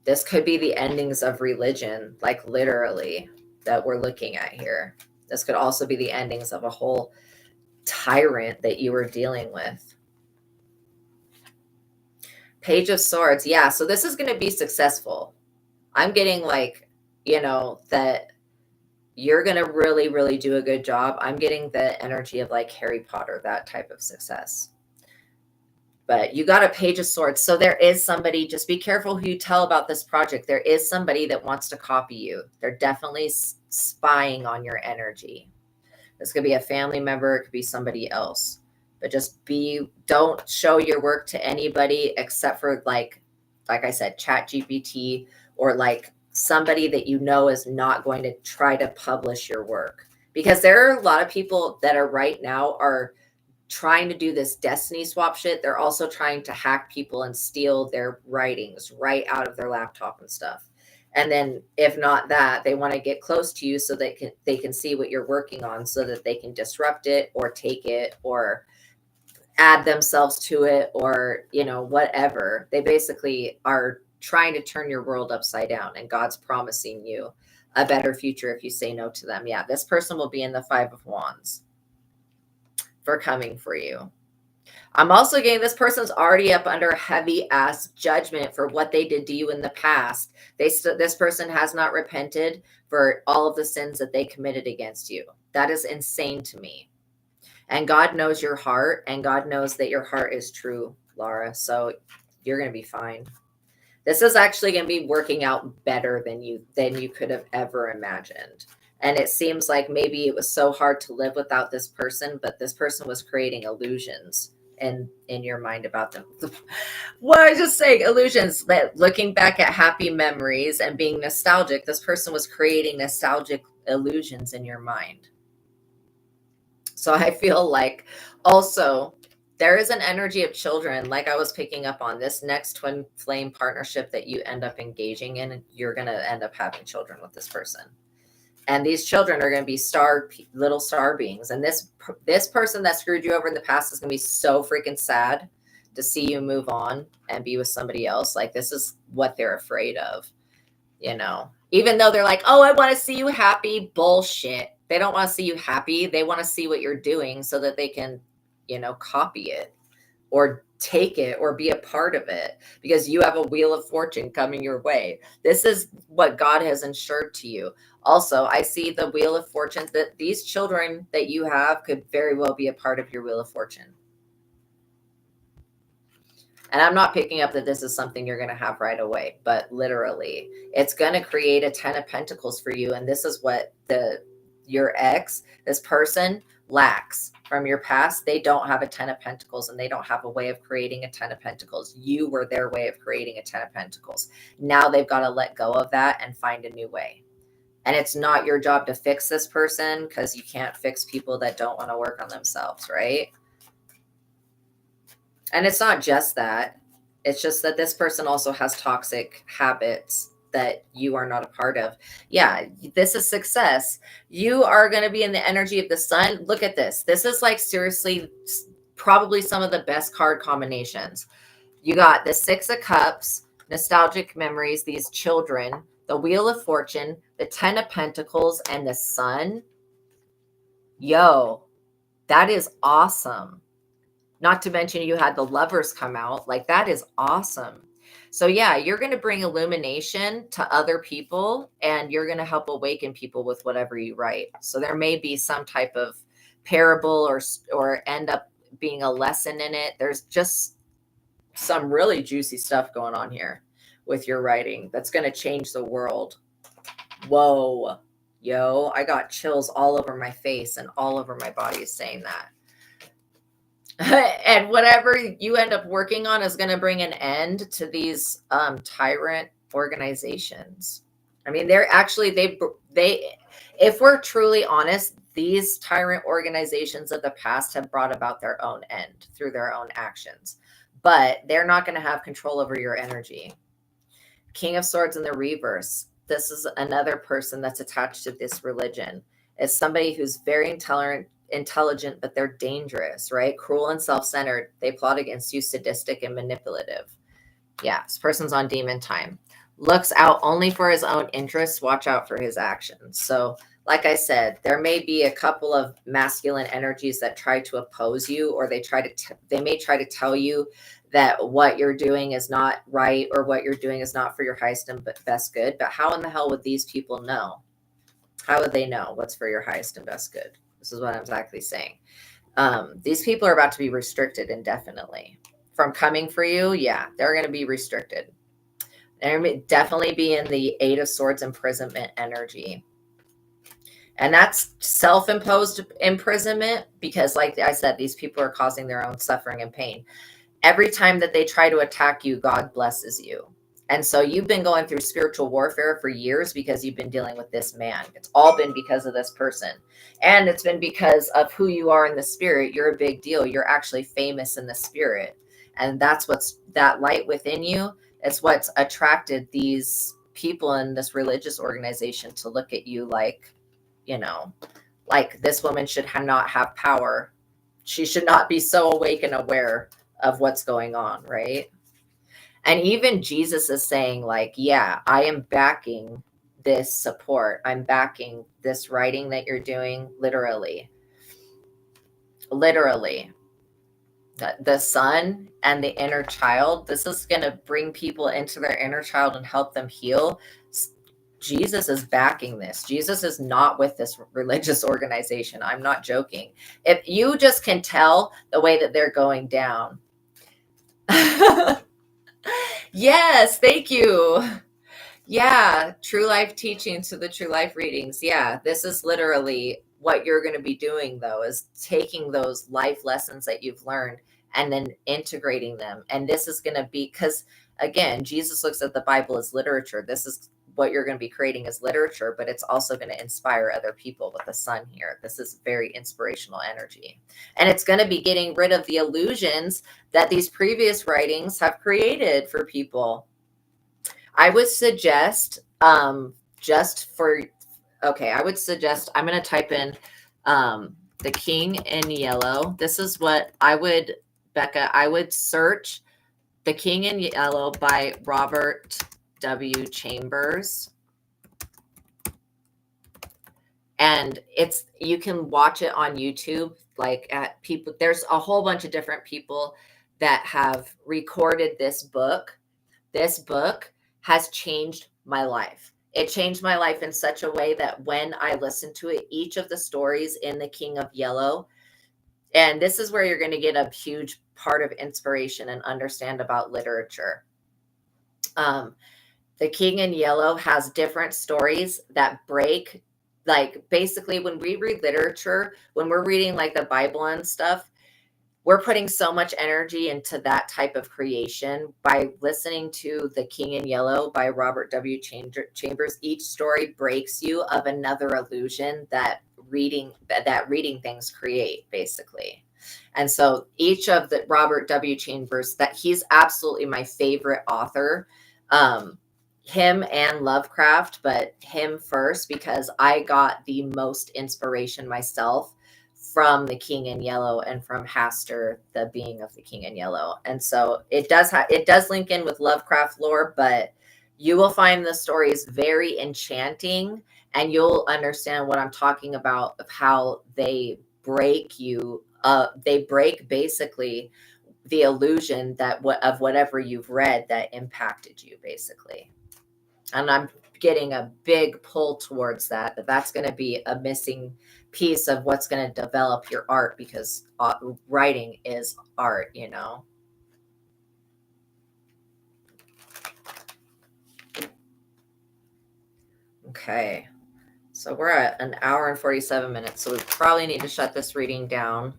This could be the endings of religion, like literally, that we're looking at here. This could also be the endings of a whole tyrant that you were dealing with. Page of Swords. Yeah, so this is going to be successful. I'm getting like, you know, that you're going to really, really do a good job. I'm getting the energy of like Harry Potter, that type of success. But you got a Page of Swords. So there is somebody, just be careful who you tell about this project. There is somebody that wants to copy you. They're definitely spying on your energy. This could be a family member. It could be somebody else. But just don't show your work to anybody except for like I said, ChatGPT, or like somebody that you know is not going to try to publish your work. Because there are a lot of people that are right now are trying to do this destiny swap shit. They're also trying to hack people and steal their writings right out of their laptop and stuff. And then if not that, they want to get close to you so they can see what you're working on, so that they can disrupt it or take it or add themselves to it, or, whatever. They basically are trying to turn your world upside down, and God's promising you a better future if you say no to them. Yeah, this person will be in the 5 of Wands for coming for you. I'm also getting this person's already up under heavy ass judgment for what they did to you in the past. This person has not repented for all of the sins that they committed against you. That is insane to me. And God knows your heart, and God knows that your heart is true, Laura. So you're going to be fine. This is actually going to be working out better than you could have ever imagined. And it seems like maybe it was so hard to live without this person, but this person was creating illusions in your mind about them. What I was just saying, illusions, that looking back at happy memories and being nostalgic, this person was creating nostalgic illusions in your mind. So I feel like also there is an energy of children, like I was picking up on this next twin flame partnership that you end up engaging in. You're going to end up having children with this person. And these children are going to be little star beings. And this person that screwed you over in the past is going to be so freaking sad to see you move on and be with somebody else. Like, this is what they're afraid of, even though they're like, oh, I want to see you happy. Bullshit. They don't want to see you happy. They want to see what you're doing so that they can, copy it or take it or be a part of it, because you have a wheel of fortune coming your way. This is what God has ensured to you. Also, I see the wheel of fortune, that these children that you have could very well be a part of your wheel of fortune. And I'm not picking up that this is something you're going to have right away, but literally it's going to create a 10 of Pentacles for you. And this is what your ex, this person, lacks from your past. They don't have a 10 of Pentacles, and they don't have a way of creating a 10 of Pentacles. You were their way of creating a 10 of Pentacles. Now they've got to let go of that and find a new way. And it's not your job to fix this person, because you can't fix people that don't want to work on themselves, right? And it's not just that. It's just that this person also has toxic habits that you are not a part of. Yeah, this is success. You are going to be in the energy of the sun. Look at this. This is like seriously probably some of the best card combinations. You got the 6 of Cups, nostalgic memories, these children, the Wheel of Fortune, the 10 of Pentacles, and the Sun. Yo, that is awesome. Not to mention you had the Lovers come out. Like, that is awesome. So yeah, you're going to bring illumination to other people, and you're going to help awaken people with whatever you write. So there may be some type of parable or end up being a lesson in it. There's just some really juicy stuff going on here with your writing that's going to change the world. Whoa, yo, I got chills all over my face and all over my body saying that. And whatever you end up working on is going to bring an end to these tyrant organizations. I mean, they're actually, if we're truly honest, these tyrant organizations of the past have brought about their own end through their own actions, but they're not going to have control over your energy. King of Swords in the reverse. This is another person that's attached to this religion. It's somebody who's very intelligent, but they're dangerous, right? Cruel and self-centered. They plot against you, sadistic and manipulative. Yeah, this person's on demon time. Looks out only for his own interests. Watch out for his actions. So like I said, there may be a couple of masculine energies that try to oppose you, or they may try to tell you that what you're doing is not right, or what you're doing is not for your highest and best good. But how in the hell would these people know? How would they know what's for your highest and best good? This is what I'm exactly saying. These people are about to be restricted indefinitely from coming for you, yeah, they're going to be restricted. They're going to definitely be in the Eight of Swords imprisonment energy. And that's self-imposed imprisonment because, like I said, these people are causing their own suffering and pain. Every time that they try to attack you, God blesses you. And so you've been going through spiritual warfare for years because you've been dealing with this man. It's all been because of this person. And it's been because of who you are in the spirit. You're a big deal. You're actually famous in the spirit. And that's what's that light within you. It's what's attracted these people in this religious organization to look at you like, you know, like this woman should not have power. She should not be so awake and aware of what's going on, right? And even Jesus is saying, like, yeah, I am backing this support. I'm backing this writing that you're doing, literally. Literally. The son and the inner child, this is going to bring people into their inner child and help them heal. Jesus is backing this. Jesus is not with this religious organization. I'm not joking. If you just can tell the way that they're going down. Yes, thank you. Yeah, true life teaching to the true life readings. Yeah, this is literally what you're going to be doing, though, is taking those life lessons that you've learned and then integrating them. And this is going to be, because again, Jesus looks at the Bible as literature. This is what you're going to be creating as literature, but it's also going to inspire other people with the sun here. This is very inspirational energy. And it's going to be getting rid of the illusions that these previous writings have created for people. I would suggest I would suggest, I'm going to type in the King in Yellow. This is what I would, Becca, I would search The King in Yellow by Robert W. Chambers. And you can watch it on YouTube, like at people, there's a whole bunch of different people that have recorded this book. This book has changed my life. It changed my life in such a way that when I listened to it, each of the stories in The King of Yellow, and this is where you're going to get a huge part of inspiration and understand about literature. The King in Yellow has different stories that break, like basically when we read literature, when we're reading like the Bible and stuff, we're putting so much energy into that type of creation. By listening to The King in Yellow by Robert W. Chambers, each story breaks you of another illusion that reading things create, basically. And so each of the Robert W. Chambers, that he's absolutely my favorite author. Him and Lovecraft, but him first because I got the most inspiration myself from The King in Yellow and from Hastur, the being of The King in Yellow. And so it does link in with Lovecraft lore, but you will find the stories very enchanting, and you'll understand what I'm talking about of how they break you. They break basically the illusion of whatever you've read that impacted you, basically. And I'm getting a big pull towards that. That's going to be a missing piece of what's going to develop your art, because writing is art, you know. Okay. So we're at an hour and 47 minutes. So we probably need to shut this reading down.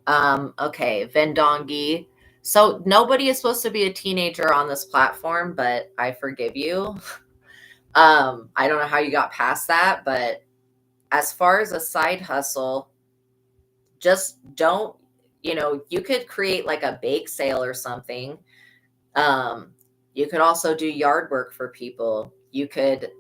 Okay. Vendongi. So nobody is supposed to be a teenager on this platform, but I forgive you. I don't know how you got past that, but as far as a side hustle, just don't, you could create like a bake sale or something. You could also do yard work for people. You could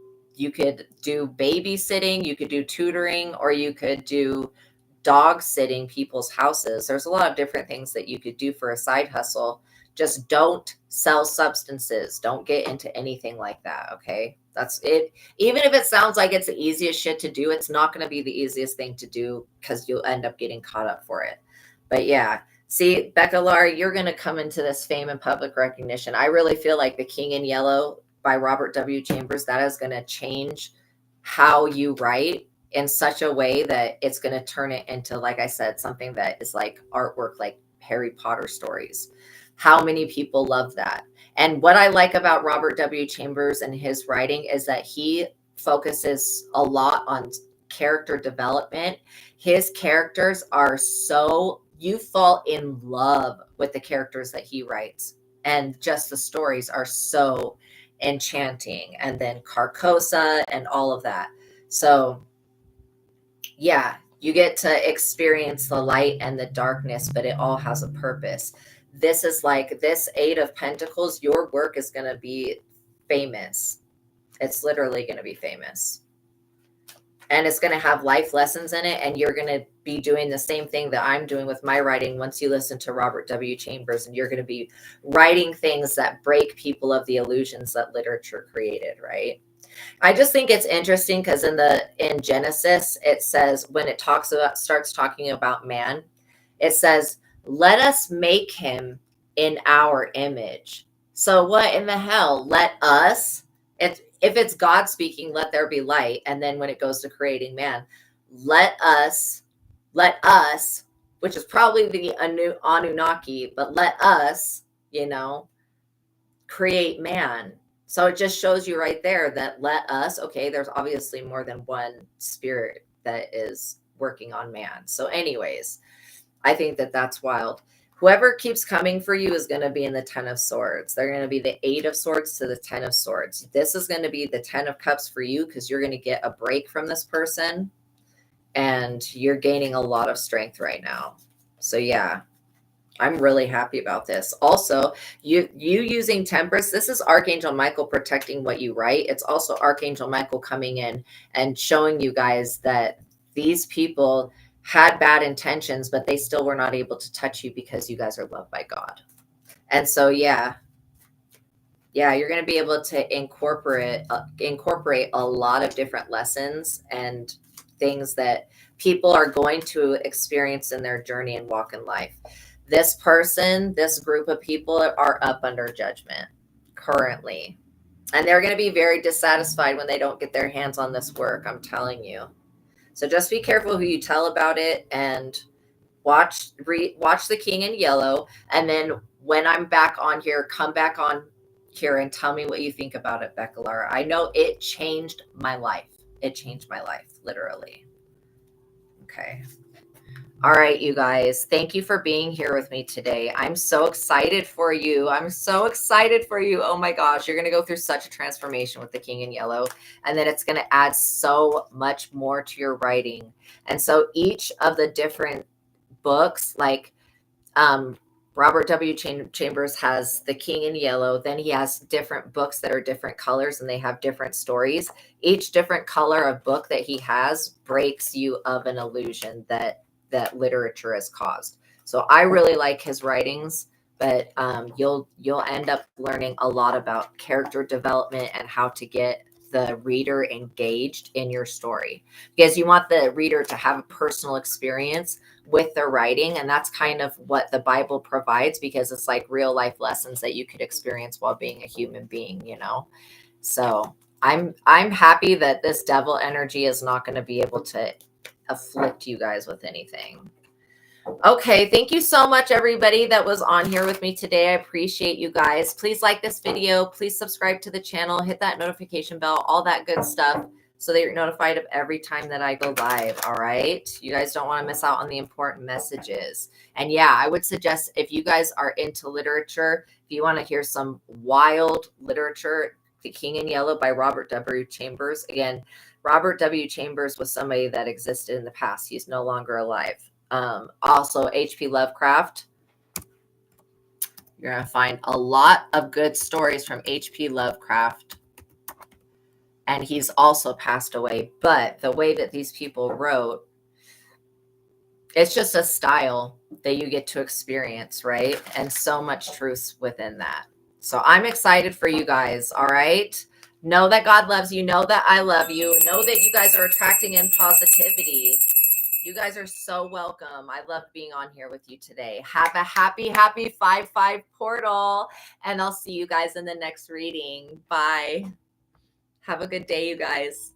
do babysitting, you could do tutoring, or you could do dog sitting people's houses. There's a lot of different things that you could do for a side hustle. Just don't sell substances. Don't get into anything like that. Okay. That's it. Even if it sounds like it's the easiest shit to do, it's not going to be the easiest thing to do because you'll end up getting caught up for it. But yeah, see, Becca Lar, you're going to come into this fame and public recognition. I really feel like The King in Yellow by Robert W. Chambers, that is going to change how you write in such a way that it's going to turn it into, like I said, something that is like artwork, like Harry Potter stories. How many people love that? And what I like about Robert W. Chambers and his writing is that he focuses a lot on character development. His characters are so, you fall in love with the characters that he writes. And just the stories are so enchanting. And then Carcosa and all of that. So, yeah, you get to experience the light and the darkness, but it all has a purpose. This is like this Eight of Pentacles. Your work is going to be famous. It's literally going to be famous. And it's going to have life lessons in it. And you're going to be doing the same thing that I'm doing with my writing once you listen to Robert W. Chambers. And you're going to be writing things that break people of the illusions that literature created, right? I just think it's interesting because in Genesis, it says, when it starts talking about man, it says, let us make him in our image. So what in the hell? Let us, if it's God speaking, let there be light. And then when it goes to creating man, let us, which is probably the Anunnaki, but let us, create man. So it just shows you right there that let us, okay, there's obviously more than one spirit that is working on man. So anyways, I think that that's wild. Whoever keeps coming for you is going to be in the 10 of Swords. They're going to be the 8 of Swords to the 10 of Swords. This is going to be the 10 of Cups for you because you're going to get a break from this person and you're gaining a lot of strength right now. So yeah, I'm really happy about this. Also, you using Temperance, this is Archangel Michael protecting what you write. It's also Archangel Michael coming in and showing you guys that these people had bad intentions, but they still were not able to touch you because you guys are loved by God. And so, yeah, you're going to be able to incorporate a lot of different lessons and things that people are going to experience in their journey and walk in life. This person, this group of people are up under judgment currently. And they're going to be very dissatisfied when they don't get their hands on this work. I'm telling you. So just be careful who you tell about it and watch The King in Yellow. And then when I'm back on here, come back on here and tell me what you think about it, Becca Lara. I know it changed my life. It changed my life, literally. Okay. All right, you guys, thank you for being here with me today. I'm so excited for you. I'm so excited for you. Oh my gosh, you're going to go through such a transformation with The King in Yellow, and then it's going to add so much more to your writing. And so each of the different books, like Robert W. Chambers has The King in Yellow, then he has different books that are different colors and they have different stories. Each different color of book that he has breaks you of an illusion that literature has caused. So I really like his writings, but you'll end up learning a lot about character development and how to get the reader engaged in your story, because you want the reader to have a personal experience with the writing. And that's kind of what the Bible provides, because it's like real life lessons that you could experience while being a human being, So I'm happy that this devil energy is not going to be able to afflict you guys with anything. Okay, thank you so much, everybody that was on here with me today. I appreciate you guys. Please like this video. Please subscribe to the channel. Hit that notification bell, all that good stuff, so that you're notified of every time that I go live, all right? You guys don't want to miss out on the important messages. And yeah, I would suggest, if you guys are into literature, if you want to hear some wild literature, The King in Yellow by Robert W. Chambers. Again, Robert W. Chambers was somebody that existed in the past. He's no longer alive. Also, H.P. Lovecraft. You're going to find a lot of good stories from H.P. Lovecraft. And he's also passed away. But the way that these people wrote, it's just a style that you get to experience, right? And so much truth within that. So I'm excited for you guys, all right? Know that God loves you. Know that I love you. Know that you guys are attracting in positivity. You guys are so welcome. I loved being on here with you today. Have a happy 5/5 portal. And I'll see you guys in the next reading. Bye. Have a good day, you guys.